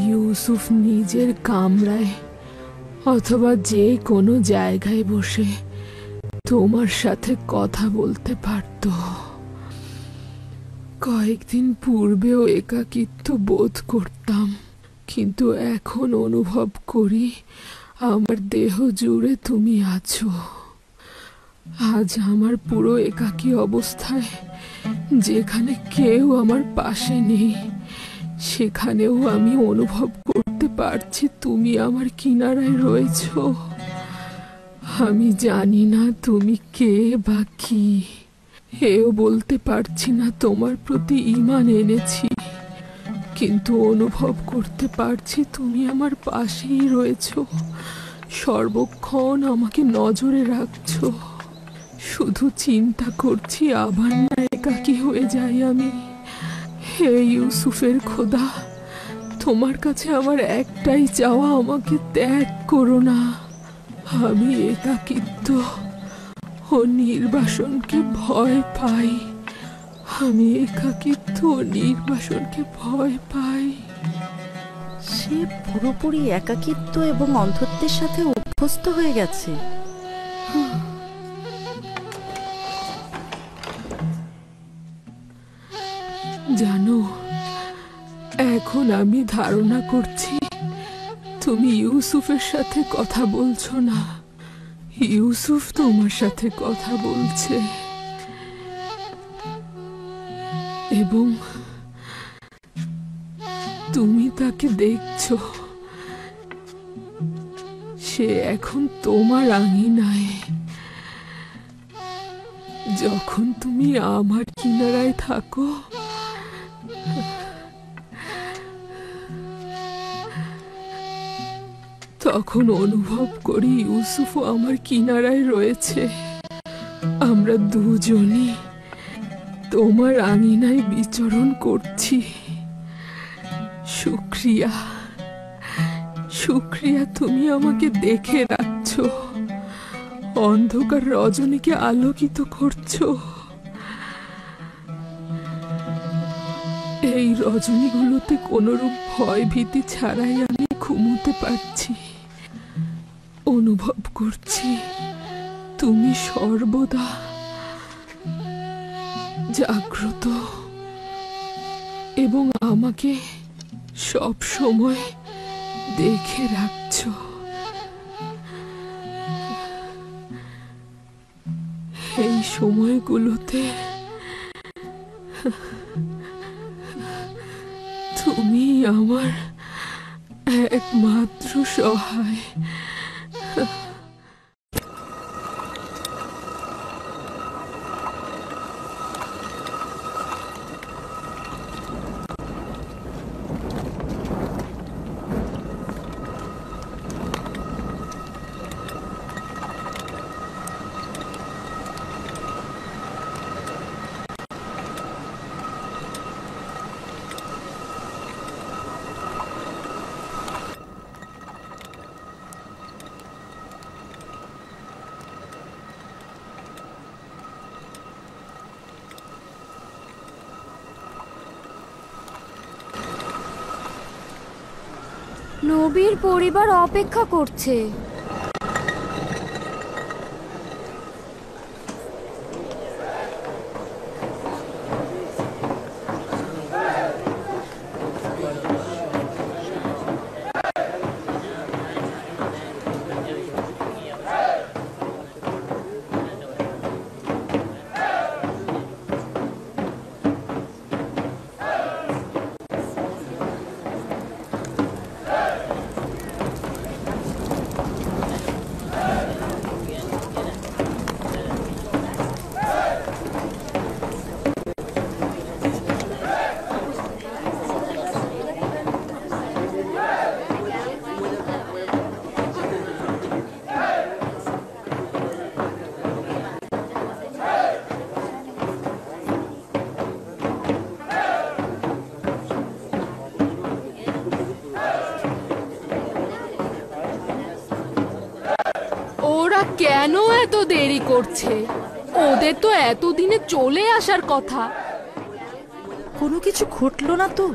Speaker 14: ইউসুফ নিজের কামরায় অথবা যে কোনো জায়গায় বসে তোমার সাথে কথা বলতে পারত। কয়েকদিন পূর্বেও একাকিত্ব বোধ করতাম, কিন্তু এখন অনুভব করি আমার দেহ জুড়ে তুমি আছো। আজ আমার পুরো একাকী অবস্থায়, যেখানে কেউ আমার পাশে নেই, সেখানেও আমি অনুভব করতে পারছি তুমি আমার কিনারায় রয়েছো। আমি জানি না তুমি কে বা কি, এও বলতে পারছি না তোমার প্রতি ঈমান এনেছি, কিন্তু অনুভব করতে পারছি তুমি আমার পাশেই রয়েছো, সর্বক্ষণ আমাকে নজরে রাখছো। শুধু চিন্তা করছি আবার না একাকী হয়ে যাই আমি। হে ইউসুফের খোদা, তোমার কাছে আমার একটাই চাওয়া, আমাকে ত্যাগ করো না। আমি একাকিত্ব ও নির্বাসনকে ভয় পাই। আমি একাকিত্ব ও নির্বাসনকে ভয় পাই।
Speaker 2: সে পুরোপুরি একাকিত্ব এবং অন্ধত্বের সাথে অভ্যস্ত হয়ে গেছে।
Speaker 14: জানো, এখন আমি ধারণা করছি তুমি ইউসুফের সাথে কথা বলছো না, ইউসুফ তোমার সাথে কথা বলছে। এবং তুমি তাকে দেখছো, সে এখন তোমার আঙিনায়। যখন তুমি আমার কিনারায় থাকো, তখন অনুভব করি ইউসুফও আমার কিনারায় রয়েছে। আমরা দুজনই তোমার আঙিনায় বিচরণ করছি। শুক্রিয়া, শুক্রিয়া, তুমি আমাকে দেখে রাখছো, অন্ধকার রজনীকে আলোকিত করছো। এই রজনীগুলোতে কোনরূপ ভয় ভীতি ছাড়াই আমি ঘুমোতে পারছি। অনুভব করছি তুমি সর্বদা জাগ্রত এবং আমাকে সব সময় দেখে রাখছো। এই সময়গুলোতে তুমি আমার একমাত্র সহায়।
Speaker 6: নবীর পরিবার অপেক্ষা করছে। ওরা কেন এত দেরি করছে? ওদের তো এতদিনে চলে আসার কথা।
Speaker 17: কোনো কিছু ঘটলো না তো?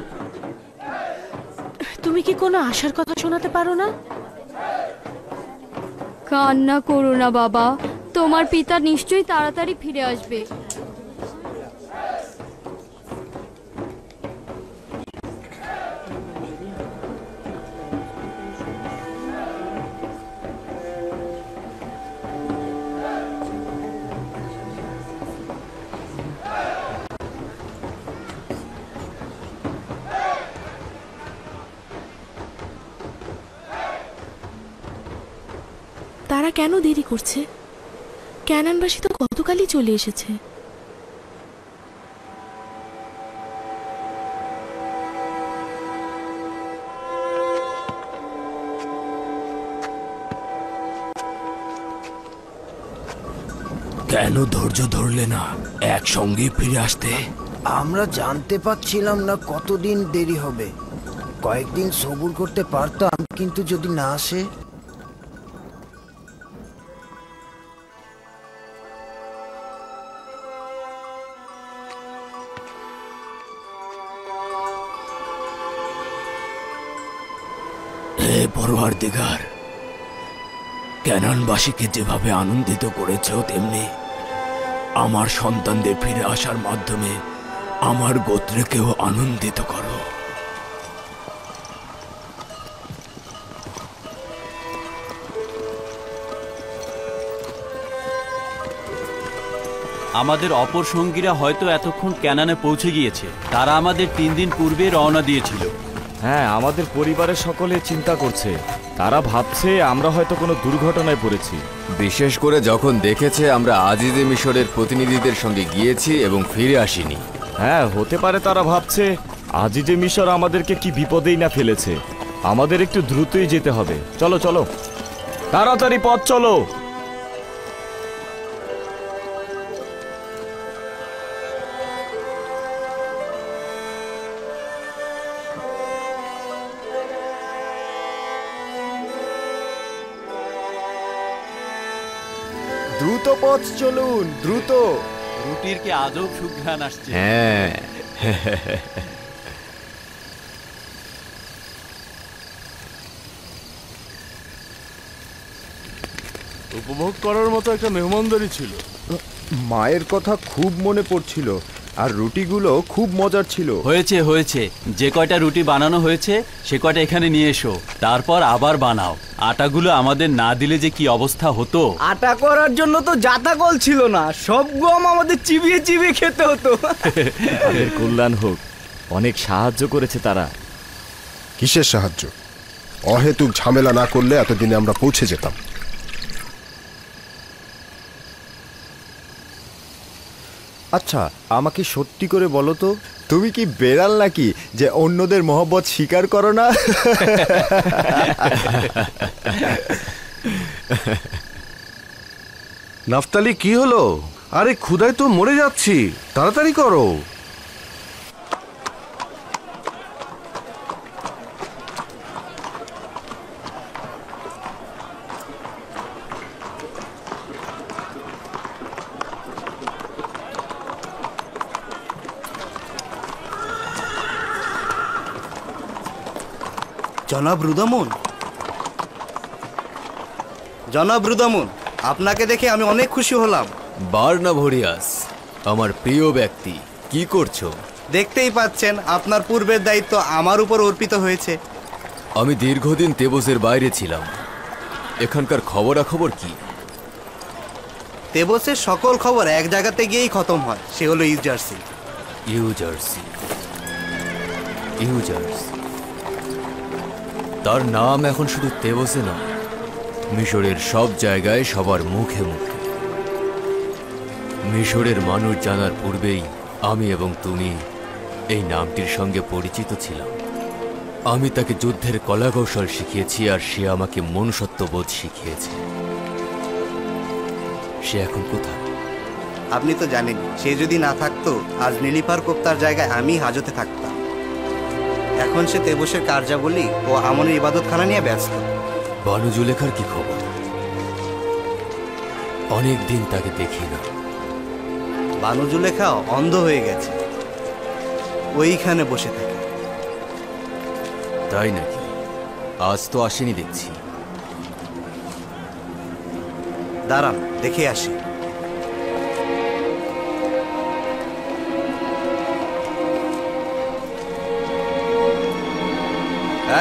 Speaker 17: তুমি কি কোনো আশার কথা শোনাতে পারো না?
Speaker 6: কান্না করো না বাবা, তোমার পিতা নিশ্চয়ই তাড়াতাড়ি ফিরে আসবে।
Speaker 17: তারা কেন দেরি করছে? ক্যানানবাসী তো গতকালই চলে এসেছে।
Speaker 15: কেন ধৈর্য ধরলে না একসঙ্গে ফিরে আসতে?
Speaker 10: আমরা জানতে পারছিলাম না কতদিন দেরি হবে। কয়েকদিন সবুর করতে পারতাম, কিন্তু যদি না আসে।
Speaker 15: হে পরওয়ারদিগার, ক্যানানবাসীকে যেভাবে আনন্দিত করেছ, তেমনি আমার সন্তানদের ফিরে আসার মাধ্যমে আমার গোত্রকেও আনন্দিত করো।
Speaker 9: আমাদের অপর সঙ্গীরা হয়তো এতক্ষণ ক্যানানে পৌঁছে গিয়েছে। তারা আমাদের 3 দিন পূর্বে রওনা দিয়েছিল।
Speaker 4: হ্যাঁ, আমাদের পরিবারের সকলে চিন্তা করছে। তারা ভাবছে আমরা হয়তো কোনো দুর্ঘটনায় পড়েছি।
Speaker 7: বিশেষ করে যখন দেখেছে আমরা আজিজে মিশরের প্রতিনিধিদের সঙ্গে গিয়েছি এবং ফিরে আসিনি।
Speaker 4: হ্যাঁ, হতে পারে তারা ভাবছে আজিজে মিশর আমাদেরকে কি বিপদেই না ফেলেছে। আমাদের একটু দ্রুতই যেতে হবে। চলো চলো, তাড়াতাড়ি পথ চলো।
Speaker 8: দ্রুত পথ চলুন, দ্রুত।
Speaker 9: রুটির কি আজব সুঘ্রাণ আসছে।
Speaker 7: হ্যাঁ,
Speaker 12: উপভোগ করার মতো একটা মেহমানদারি ছিল।
Speaker 8: মায়ের কথা খুব মনে পড়ছিল, আর রুটিগুলো খুব মজার ছিল।
Speaker 9: হয়েছে হয়েছে, যে কয়টা রুটি বানানো হয়েছে সে কয়টা এখানে নিয়ে এসো, তারপর আবার বানাও। আটাগুলো আমাদের না দিলে যে কি অবস্থা হতো।
Speaker 18: আটা করার জন্য তো জাতাকল ছিল না, সব গম আমাদের চিবিয়ে চিবিয়ে খেতে হতো।
Speaker 4: তাদের কল্যাণ হোক, অনেক সাহায্য করেছে তারা।
Speaker 1: কিসের সাহায্য? অহেতুক ঝামেলা না করলে এতদিনে আমরা পৌঁছে যেতাম।
Speaker 8: আচ্ছা, আমাকে সত্যি করে বলো তো, তুমি কি বেড়াল নাকি যে অন্যদের মহব্বত স্বীকার করো না?
Speaker 13: নাফতালি, কি হলো? আরে ক্ষুধায় তো মরে যাচ্ছি, তাড়াতাড়ি করো।
Speaker 18: জনাব রুদামন, জনাব রুদামন, আপনাকে দেখে আমি অনেক খুশি হলাম।
Speaker 7: বার্নাভোরিয়াস, আমার প্রিয় ব্যক্তি, কি করছো?
Speaker 18: দেখতেই পাচ্ছেন আপনার পূর্বের দায়িত্ব আমার উপর অর্পিত হয়েছে।
Speaker 7: আমি দীর্ঘদিন তেবসের বাইরে ছিলাম। এখানকার খবরাখবর কি?
Speaker 18: তেবসের সকল খবর এক জায়গাতে গিয়েই খতম হয়, সে হলো ইউজার্সি।
Speaker 7: ইউজার্সি, ইউজার্সি। তার নাম এখন শুধু তেবসে নয়, মিশরের সব জায়গায় সবার মুখে মুখে। মিশরের মানুষ জানার পূর্বেই আমি এবং তুমি এই নামটির সঙ্গে পরিচিত ছিলাম। আমি তাকে যুদ্ধের কলাকৌশল শিখিয়েছি, আর সে আমাকে মনুষ্যত্ববোধ শিখিয়েছে। সে এখন কোথায়?
Speaker 18: আপনি তো জানেন, সে যদি না থাকতো আজ নীলিফার কোপ্তার জায়গায় আমি হাজতে থাকতাম। এখন সে তেবসের কার্যাবলী ও আমনের ইবাদতখানা নিয়ে ব্যস্ত।
Speaker 7: বানু জুলেখার কি খবর? অনেক দিন তাকে দেখি না।
Speaker 18: বানু জুলেখা অন্ধ হয়ে গেছে, ওইখানে বসে থাকে।
Speaker 7: তাই নাকি? আজ তো আসেনি দেখছি।
Speaker 18: দাঁড়ান, দেখে আসি।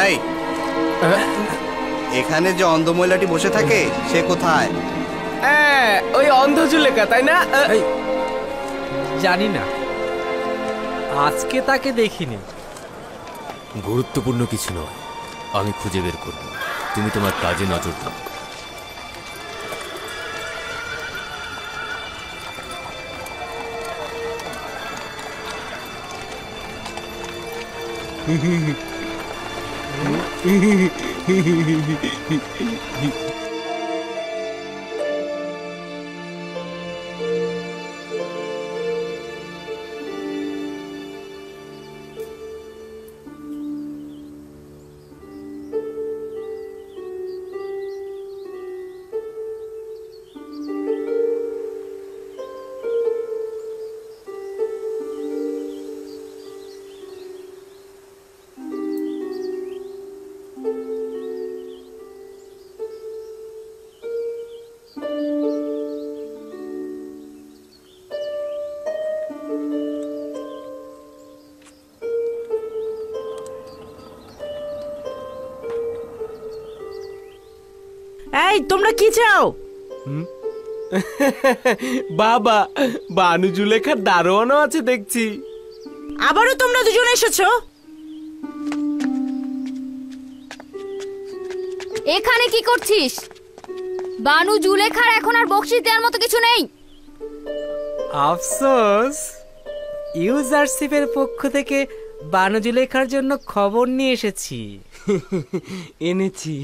Speaker 18: এই, এখানে যে অন্ধ মহিলাটি বসে থাকে সে কোথায়?
Speaker 3: ওই অন্ধ জুলেখা, তাই না?
Speaker 21: জানি না, আজকে তাকে দেখিনি।
Speaker 7: গুরুত্বপূর্ণ কিছু নয়, আমি খুঁজে বের করব। তুমি তোমার কাজে নজর দাও।
Speaker 2: এই তোমরা কি চাও?
Speaker 3: বাবা, বানু জুলেখার দারোয়ানও আছে দেখছি।
Speaker 2: আবারও তোমরা দুজন এসেছো?
Speaker 6: এখানে কি করছিস? বানু জুলেখার এখন আর বকশিশ দেওয়ার মতো কিছু নেই।
Speaker 21: আফসোস, ইউজারশিপের পক্ষ থেকে বানু জুলেখার জন্য খবর নিয়ে এসেছি।
Speaker 3: এনেছি।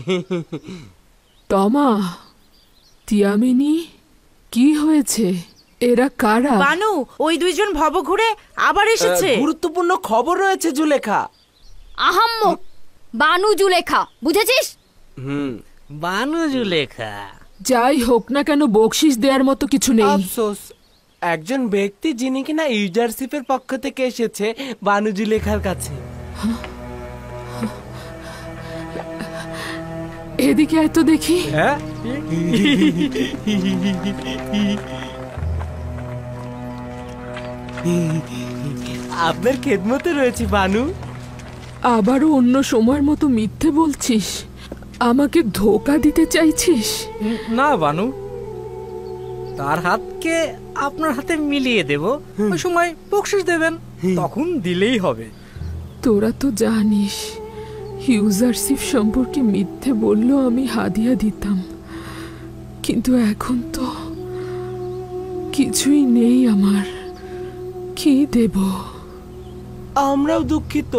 Speaker 14: তমা, তিয়ামিনি, কি হয়েছে? এরা কারা?
Speaker 2: বানু, ওই দুইজন ভব ঘুরে আবার এসেছে।
Speaker 3: গুরুত্বপূর্ণ খবর রয়েছে জুলেখা।
Speaker 6: আহাম্মক, বানু জুলেখা, বুঝেছিস?
Speaker 21: বানু জুলেখা।
Speaker 14: যাই হোক না কেন, বকশিশ দেওয়ার মতো কিছু নেই।
Speaker 3: আফসোস, একজন ব্যক্তি যিনি কিনা ইউজারশিপের পক্ষ থেকে এসেছে বানু জুলেখার কাছে।
Speaker 14: এদিকে এত দেখি।
Speaker 21: হ্যাঁ,
Speaker 3: আপনার খেদমতে রয়েছে বানু।
Speaker 14: আবারও অন্য সময়ের মতো মিথ্যে বলছিস? আমাকে ধোকা দিতে চাইছিস?
Speaker 21: না বানু, তার হাতকে আপনার হাতে মিলিয়ে দেব, ওই সময় বকশিশ দেবেন, তখন দিলেই হবে।
Speaker 14: তোরা তো জানিস, ইউজারশিপ সম্পর্কে মিথ্যে বললেও আমি হাদিয়া দিতাম, কিন্তু এখন তো কিছুই নেই আমার। কি দেব?
Speaker 3: আমরাও দুঃখিত।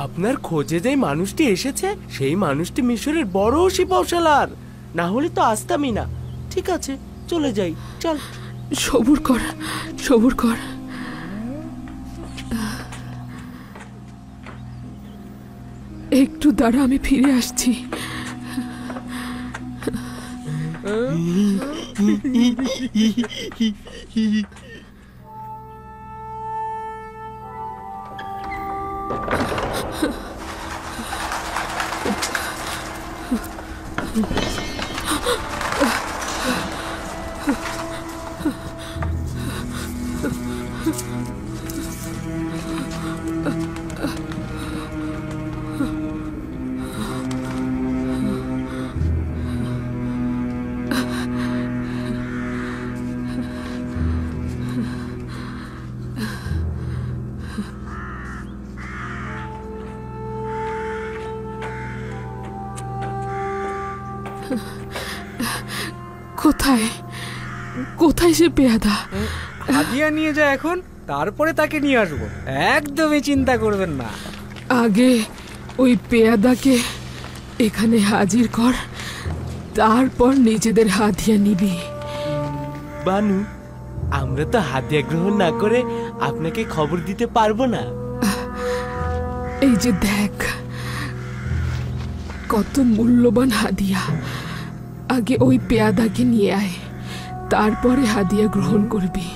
Speaker 3: আপনার খোঁজে যে মানুষটি এসেছে সেই মানুষটি মিশরের বড় সিপাহসালার, না হলে তো আসতামই না। ঠিক আছে, চলে যাই, চল।
Speaker 14: সবুর কর, সবুর কর। একটু দাঁড়া, আমি ফিরে আসছি। কোথায় কোথায় সে পেয়াদা?
Speaker 21: হাদিয়া নিয়ে যা এখন, তারপরে তাকে নিয়ে আসবো, একদমই চিন্তা করবেন না।
Speaker 14: আগে ওই পেয়াদাকে এখানে হাজির কর, তারপর নিজেদের হাদিয়া নিবি।
Speaker 3: বানু, আমরা তো হাদিয়া গ্রহণ না করে আপনাকে খবর দিতে পারবো না।
Speaker 14: এই যে দেখ, কত মূল্যবান হাদিয়া। আগে ওই পেয়াদাকে নিয়ে আয়, তারপরে হাদিয়া গ্রহণ করবি।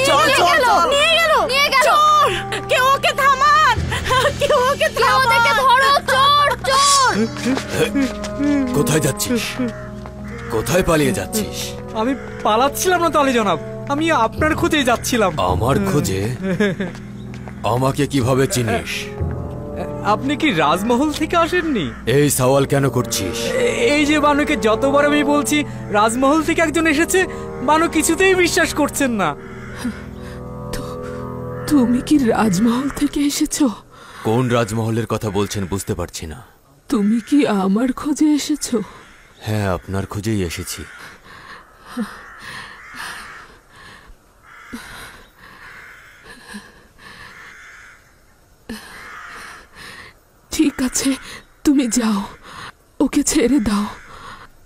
Speaker 2: চল চল চল, নিয়ে গেল, নিয়ে গেল। চোর! কেউ ওকে থামান, কেউ ওকে থামান, ওদেরকে ধরো। চোর, চোর!
Speaker 7: কোথায় যাচ্ছিস? কোথায় পালিয়ে যাচ্ছিস?
Speaker 21: আমি পালাচ্ছিলাম না তো আলী জনাব, আমি আপনার খোঁজে যাচ্ছিলাম।
Speaker 7: আমার খোঁজে? আমাকে কিভাবে চিনিস?
Speaker 21: আপনি কি রাজমহল থেকে আসেননি?
Speaker 7: এই সওয়াল কেন করছিস?
Speaker 21: এই যে বানুকে যতবার আমি বলছি রাজমহল থেকে একজন এসেছে, বানু কিছুতেই বিশ্বাস করছেন না।
Speaker 14: তুমি কি রাজমহল থেকে এসেছো?
Speaker 7: কোন রাজমহলের কথা বলছেন বুঝতে পারছি না।
Speaker 14: তুমি কি আমার খোঁজে এসেছো?
Speaker 7: হ্যাঁ, আপনার খোঁজেই এসেছি।
Speaker 14: ঠিক আছে, তুমি যাও, ওকে ছেড়ে দাও,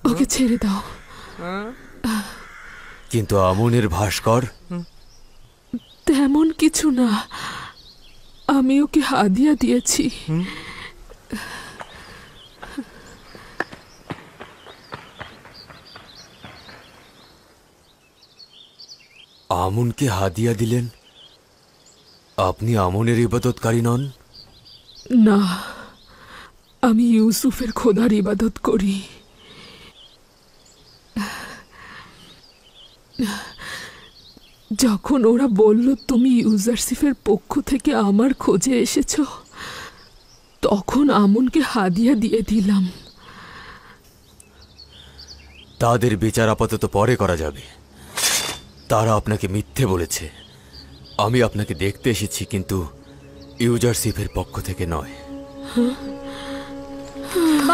Speaker 14: ওকে ছেড়ে দাও।
Speaker 7: কিন্তু আমনের ভাস্কর?
Speaker 14: তেমন কিছু না, আমি ওকে হাদিয়া দিয়েছি।
Speaker 7: আমনকে হাদিয়া দিলেন? আপনি আমনের ইবাদতকারী নন?
Speaker 14: না, আমি ইউসুফের খোদার ইবাদত করি। যখন ওরা বলল তুমি ইউজারশিপের পক্ষ থেকে আমার খোঁজে এসেছ, তখন আমনকে হাদিয়া দিয়ে দিলাম।
Speaker 7: তাদের বিচার আপাতত পরে করা যাবে। তারা আপনাকে মিথ্যে বলেছে। আমি আপনাকে দেখতে এসেছি, কিন্তু ইউজারশিপের পক্ষ থেকে নয়।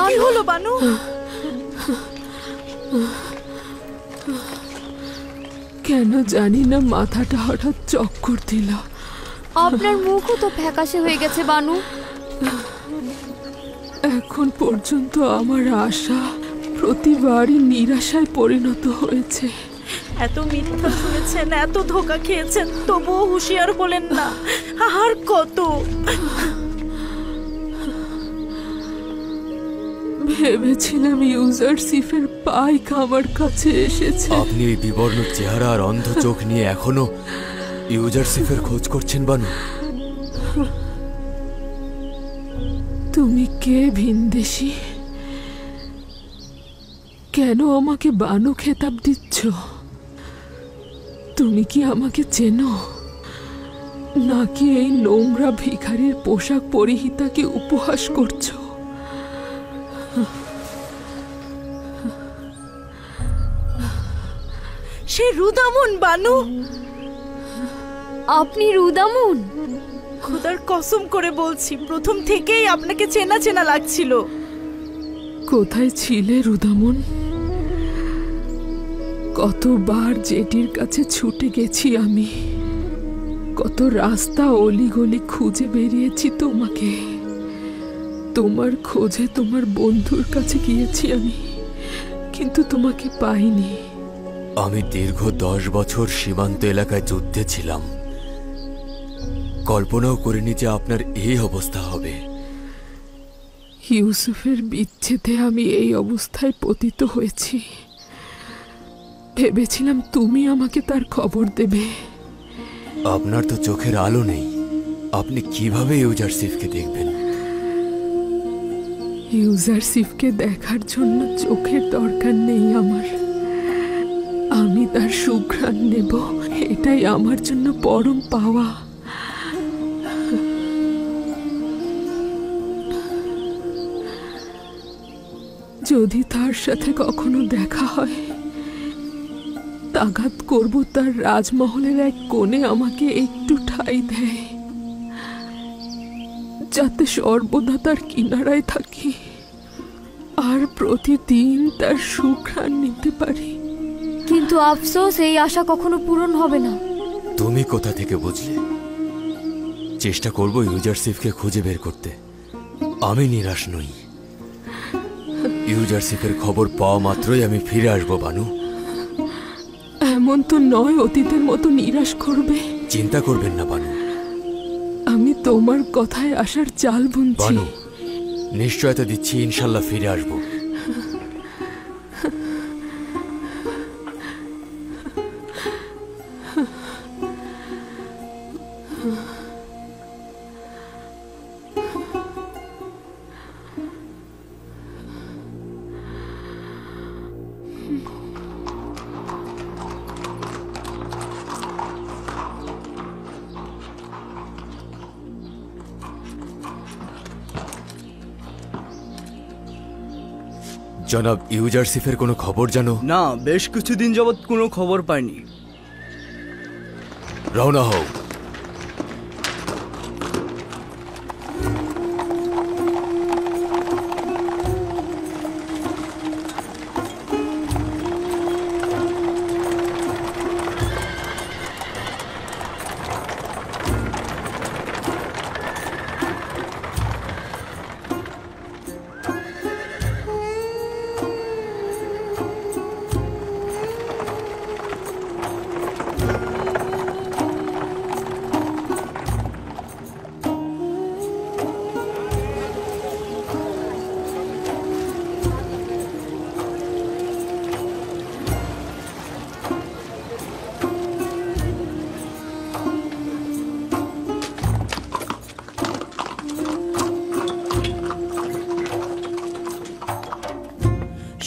Speaker 2: কি হলো বানু?
Speaker 14: কেন জানি না মাথাটা হঠাৎ চক্কর দিল।
Speaker 6: আপনার মুখও তো ফ্যাকাশে হয়ে গেছে বানু।
Speaker 14: এখন পর্যন্ত আমার আশা প্রতিবারই নিরাশায় পরিণত হয়েছে।
Speaker 2: এত মিথ্যা শুনেছেন, এত ধোঁকা খেয়েছেন, তবুও হুঁশিয়ার হলেন না। আর কত
Speaker 14: ভেবেছিলাম ইউজারশিপের পাইক আমার কাছে এসেছে।
Speaker 7: আপনি এই বিবর্ণ চেহারা আর অন্ধ চোখ নিয়ে এখনো ইউজারশিপের খোঁজ করছেন বানু?
Speaker 14: তুমি কে ভিনদেশী? কেন আমাকে বানু খেতাব দিচ্ছ? তুমি কি আমাকে চেনো, নাকি এই নোংরা ভিখারির পোশাক পরিহিতাকে উপহাস করছো?
Speaker 2: সে রুদামন বানু।
Speaker 6: আপনি রুদামন?
Speaker 2: খোদার কসম করে বলছি, প্রথম থেকেই আপনাকে চেনা চেনা লাগছিল।
Speaker 14: কোথায় ছিলে রুদামন? কতবার জেটির কাছে ছুটে গেছি আমি, কত রাস্তা অলিগলি খুঁজে বেরিয়েছি তোমাকে। তোমার খোঁজে তোমার বন্ধুর কাছে গিয়েছি আমি, কিন্তু তোমাকে পাইনি।
Speaker 7: আমি দীর্ঘ 10 বছর সীমান্ত এলাকায় যুদ্ধে ছিলাম। কল্পনাও করিনি যে আপনার এই অবস্থা হবে।
Speaker 14: ইউসুফের বিচ্ছেদে আমি এই অবস্থায় পতিত হয়েছি। ভেবেছিলাম তুমি আমাকে তার খবর দেবে।
Speaker 7: আপনার তো চোখের আলো নেই, আপনি কিভাবে ইউজারশিপকে দেখবেন?
Speaker 14: ইউজারশিপকে দেখার জন্য চোখের দরকার নেই আমার। আমি তার সুঘ্রাণ নেব, এটাই আমার জন্য পরম পাওয়া। যদি তার সাথে কখনো দেখা হয়, তাগাদ করব তার রাজমহলের এক কোণে আমাকে একটু ঠাঁই দেয়, যাতে সর্বদা তার কিনারায় থাকি আর প্রতিদিন তার সুঘ্রাণ নিতে পারি।
Speaker 6: কিন্তু আফসোস, এই আশা কখনো পূরণ হবে না।
Speaker 7: তুমি কোথা থেকে বুঝলে? চেষ্টা করব ইউজারশিপকে খুঁজে বের করতে। আমি নিরাশ নই। ইউজারশিপের খবর পাওয়া মাত্রই আমি ফিরে আসবো বানু।
Speaker 14: এমন তো নয় অতীতের মতো নিরাশ করবে।
Speaker 7: চিন্তা করবেন না বানু,
Speaker 14: আমি তোমার কথায় আসার চাল বুনছি।
Speaker 7: বানু, নিশ্চয়তা দিচ্ছি ইনশাল্লাহ ফিরে আসবো। জনাব, ইউজারশিপের কোনো খবর জানো?
Speaker 19: না, বেশ কিছুদিন যাবৎ কোনো খবর পাইনি।
Speaker 7: রওনা হও।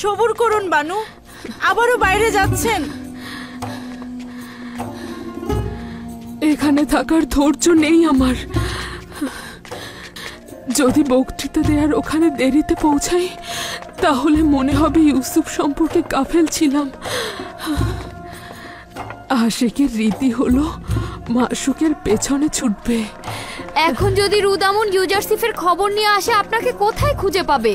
Speaker 2: সবুর করুন বানু, আবারও বাইরে যাচ্ছেন।
Speaker 14: এখানে থাকার ধৈর্য নেই আমার। যদি বক্তৃতা দেওয়ার ওখানে দেরিতে পৌঁছাই, তাহলে মনে হবে ইউসুফ সম্পর্কে গাফেল ছিলাম। আশেকের রীতি হলো মাশুকের পেছনে ছুটবে।
Speaker 6: এখন যদি রুদামুন ইউজারসিফের খবর নিয়ে আসে, আপনাকে কোথায় খুঁজে পাবে?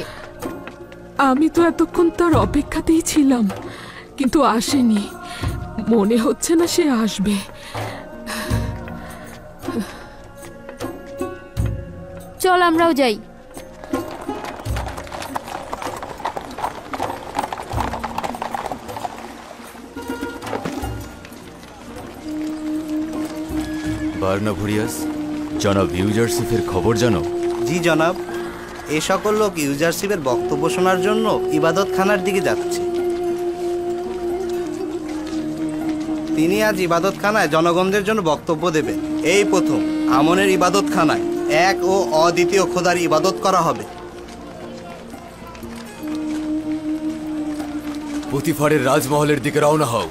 Speaker 14: আমি তো এতক্ষণ তার অপেক্ষাতেই ছিলাম, কিন্তু আসেনি। মনে হচ্ছে না সে আসবে।
Speaker 6: চল আমরাও যাই।
Speaker 7: বার্নাভুরিয়াস, জনাব ইউজারসিফের খবর জানো?
Speaker 18: জি জনাব, এ সকল লোক ইউজারশিপের বক্তব্য শোনার জন্য ইবাদতখানার দিকে যাচ্ছে। তিনি আজ ইবাদতখানায় জনগণদের জন্য বক্তব্য দেবেন। এই প্রথম আমনের ইবাদতখানায় এক ও অদ্বিতীয় খোদার ইবাদত করা হবে।
Speaker 7: পুতিফারের রাজমহলের দিকে রওনা হও।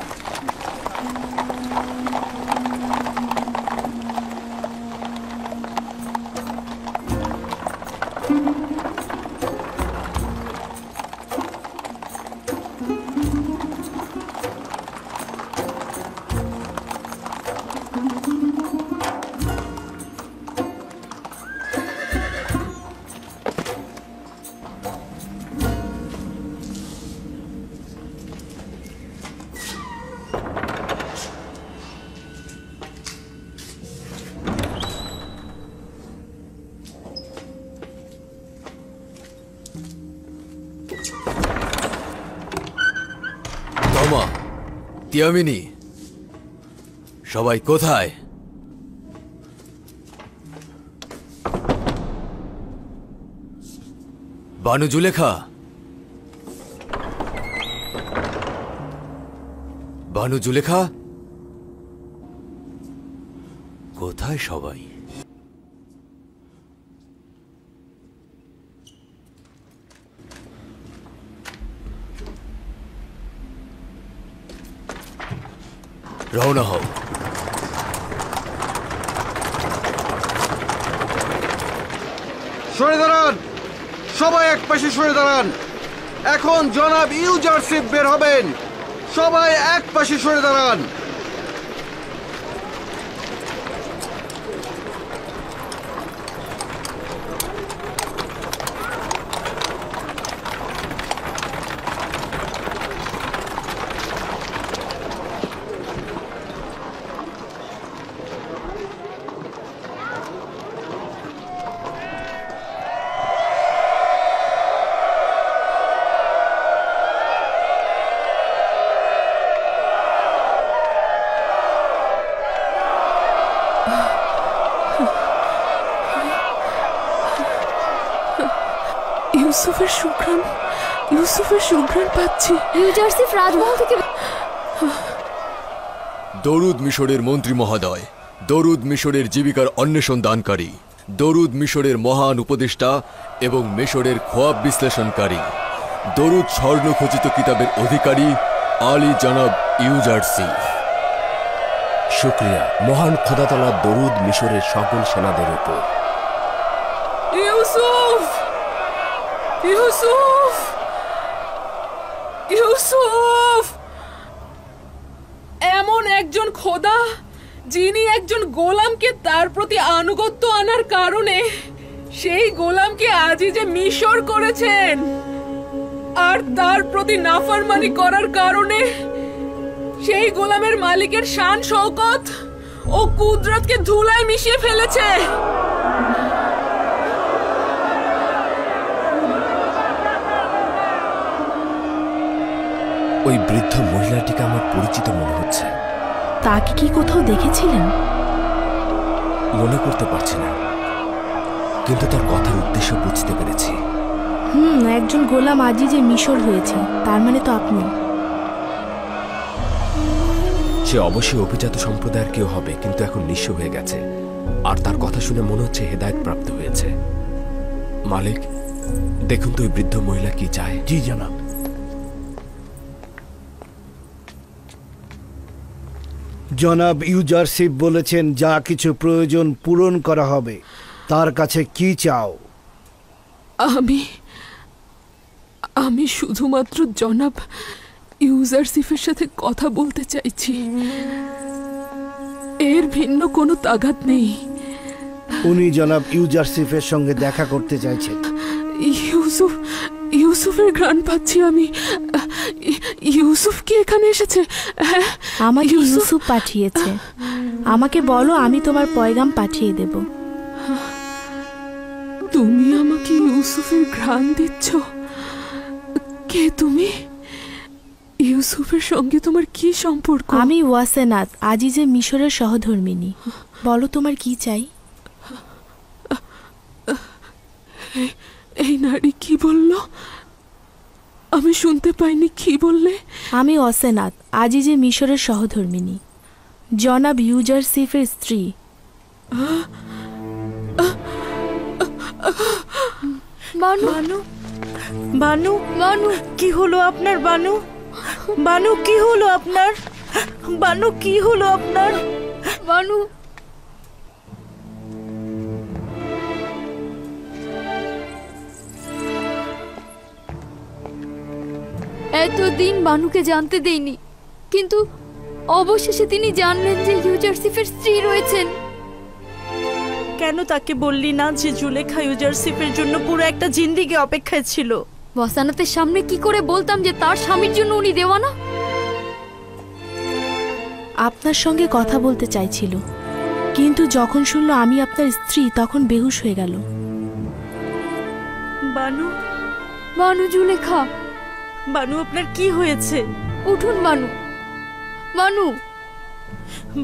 Speaker 7: তিয়ামিনি, সবাই কোথায়? বানু জুলেখা, বানু জুলেখা, কোথায় সবাই? রওনা হও।
Speaker 13: সরে দাঁড়ান, সবাই এক পাশে সরে দাঁড়ান। এখন জনাব ইউজারশিপ বের হবেন, সবাই এক পাশে সরে দাঁড়ান।
Speaker 14: ইউসুফের সুঘ্রাণ, ইউসুফের সুঘ্রাণ পাচ্ছি।
Speaker 6: ইউজারসিফ রাজমহল থেকে।
Speaker 22: দরুদ মিশরের মন্ত্রী মহোদয়, দরুদ মিশরের জীবিকার অন্বেষণ দানকারী, দরুদ মিশরের মহান উপদেষ্টা এবং মিশরের খোয়াব বিশ্লেষণকারী, দরুদ স্বর্ণখচিত কিতাবের অধিকারী আলী জনাব ইউজারসিফ।
Speaker 5: শুকরিয়া মহান খোদাতলা, দরুদ মিশরের সকল সেনাদের উপর।
Speaker 14: ইউসুফ, ইউসুফ, ইউসুফ! এমন একজন খোদা যিনি একজন গোলামকে তার প্রতি আনুগত্য আনার কারণে সেই গোলামকে আজিজে মিশর করেছেন, আর তার প্রতি নাফরমানি করার কারণে সেই গোলামের মালিকের শান শওকত ও কুদরতকে ধুলায় মিশিয়ে ফেলেছে।
Speaker 5: ওই বৃদ্ধ মহিলাটিকে আমার পরিচিত মনে হচ্ছে।
Speaker 17: তাকে কি কোথাও দেখেছিলেন?
Speaker 5: মনে করতে পারছি না, কিন্তু তার কথার উদ্দেশ্য বুঝতে পেরেছি।
Speaker 17: একজন গোলাম আজিজে মিশর হয়েছে, তার মানে তো আপনি।
Speaker 5: সে অবশ্যই অভিজাত সম্প্রদায়ের কেউ হবে, কিন্তু এখন নিঃস্ব হয়ে গেছে, আর তার কথা শুনে মনে হচ্ছে হেদায়েত প্রাপ্ত হয়েছে। মালিক, দেখুন তো ওই বৃদ্ধ মহিলা কি চায়।
Speaker 16: জি জনাব। জনাব ইউজারশিপ বলেছেন যা কিছু প্রয়োজন পূরণ করা হবে। তার কাছে কি চাও?
Speaker 14: আমি শুধুমাত্র জনাব ইউজারসিফের সাথে কথা বলতে চাইছি, এর ভিন্ন কোনো তাগাদ নেই।
Speaker 16: উনি জনাব ইউজারসিফের সঙ্গে দেখা করতে চাইছেন।
Speaker 14: ইউসুফের ঘ্রাণ পাচ্ছি আমি। ইউসুফ কি এখানে এসেছে?
Speaker 17: আমাকে ইউসুফ পাঠিয়েছে। আমাকে বলো, আমি তোমার পয়গাম পাঠিয়ে দেব।
Speaker 14: তুমি আমাকে ইউসুফের ঘ্রাণ দিচ্ছ? কে তুমি? ইউসুফের সঙ্গে তোমার কি সম্পর্ক?
Speaker 17: আমি ওয়াসেনাত, আজিজে মিশরের সহধর্মিনী। বলো তোমার কি চাই?
Speaker 14: এই নারী কি বলল? আমি শুনতে পাইনি। কি বললে?
Speaker 17: আমি ওয়াসেনাত, আজিজে মিশরের সহধর্মিনী, জনাব ইউজারসিফের স্ত্রী।
Speaker 2: বানু, বানু, বানু, কি হলো আপনার? বানু, বানু, কি হলো আপনার? বানু, কি হলো আপনার?
Speaker 6: বানু, এতদিন বানুকে জানতে দেইনি, কিন্তু অবশেষে তিনি জানলেন যে ইউজারসিফের স্ত্রী রয়েছেন।
Speaker 2: কেন তাকে বললি না যে জুলেখা ইউজারসিফের জন্য পুরো একটা জিন্দেগি অপেক্ষায় ছিল?
Speaker 6: ওয়াসানাতের সামনে কি করে বলতাম যে তার স্বামীর জন্য উনি দেওয়ানা?
Speaker 17: আপনার সঙ্গে কথা বলতে চাইছিল, কিন্তু যখন শুনলো আমি আপনার স্ত্রী তখন বেহুশ হয়ে গেল।
Speaker 2: বানু,
Speaker 6: বানু, জুলেখা,
Speaker 2: বানু, আপনার কি হয়েছে?
Speaker 6: উঠুন বানু, বানু,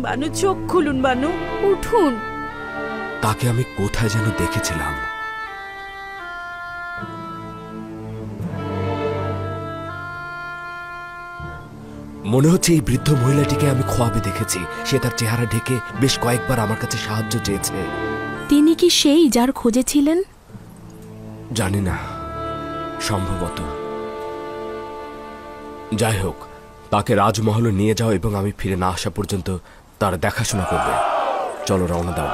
Speaker 2: বানু, চোখ খুলুন বানু,
Speaker 6: উঠুন।
Speaker 5: তাকে আমি কোথায় যেন দেখেছিলাম। মনে হচ্ছে এই বৃদ্ধ মহিলাটিকে আমি খোয়াবে দেখেছি। সে তার চেহারা ঢেকে বেশ কয়েকবার আমার কাছে সাহায্য চেয়েছে।
Speaker 17: তিনি কি সেই যার খোঁজে ছিলেন?
Speaker 5: জানি না, সম্ভবত। যাই হোক, তাকে রাজমহলে নিয়ে যাও এবং আমি ফিরে না আসা পর্যন্ত তার দেখাশোনা করবে। চলো, রওনা দাও।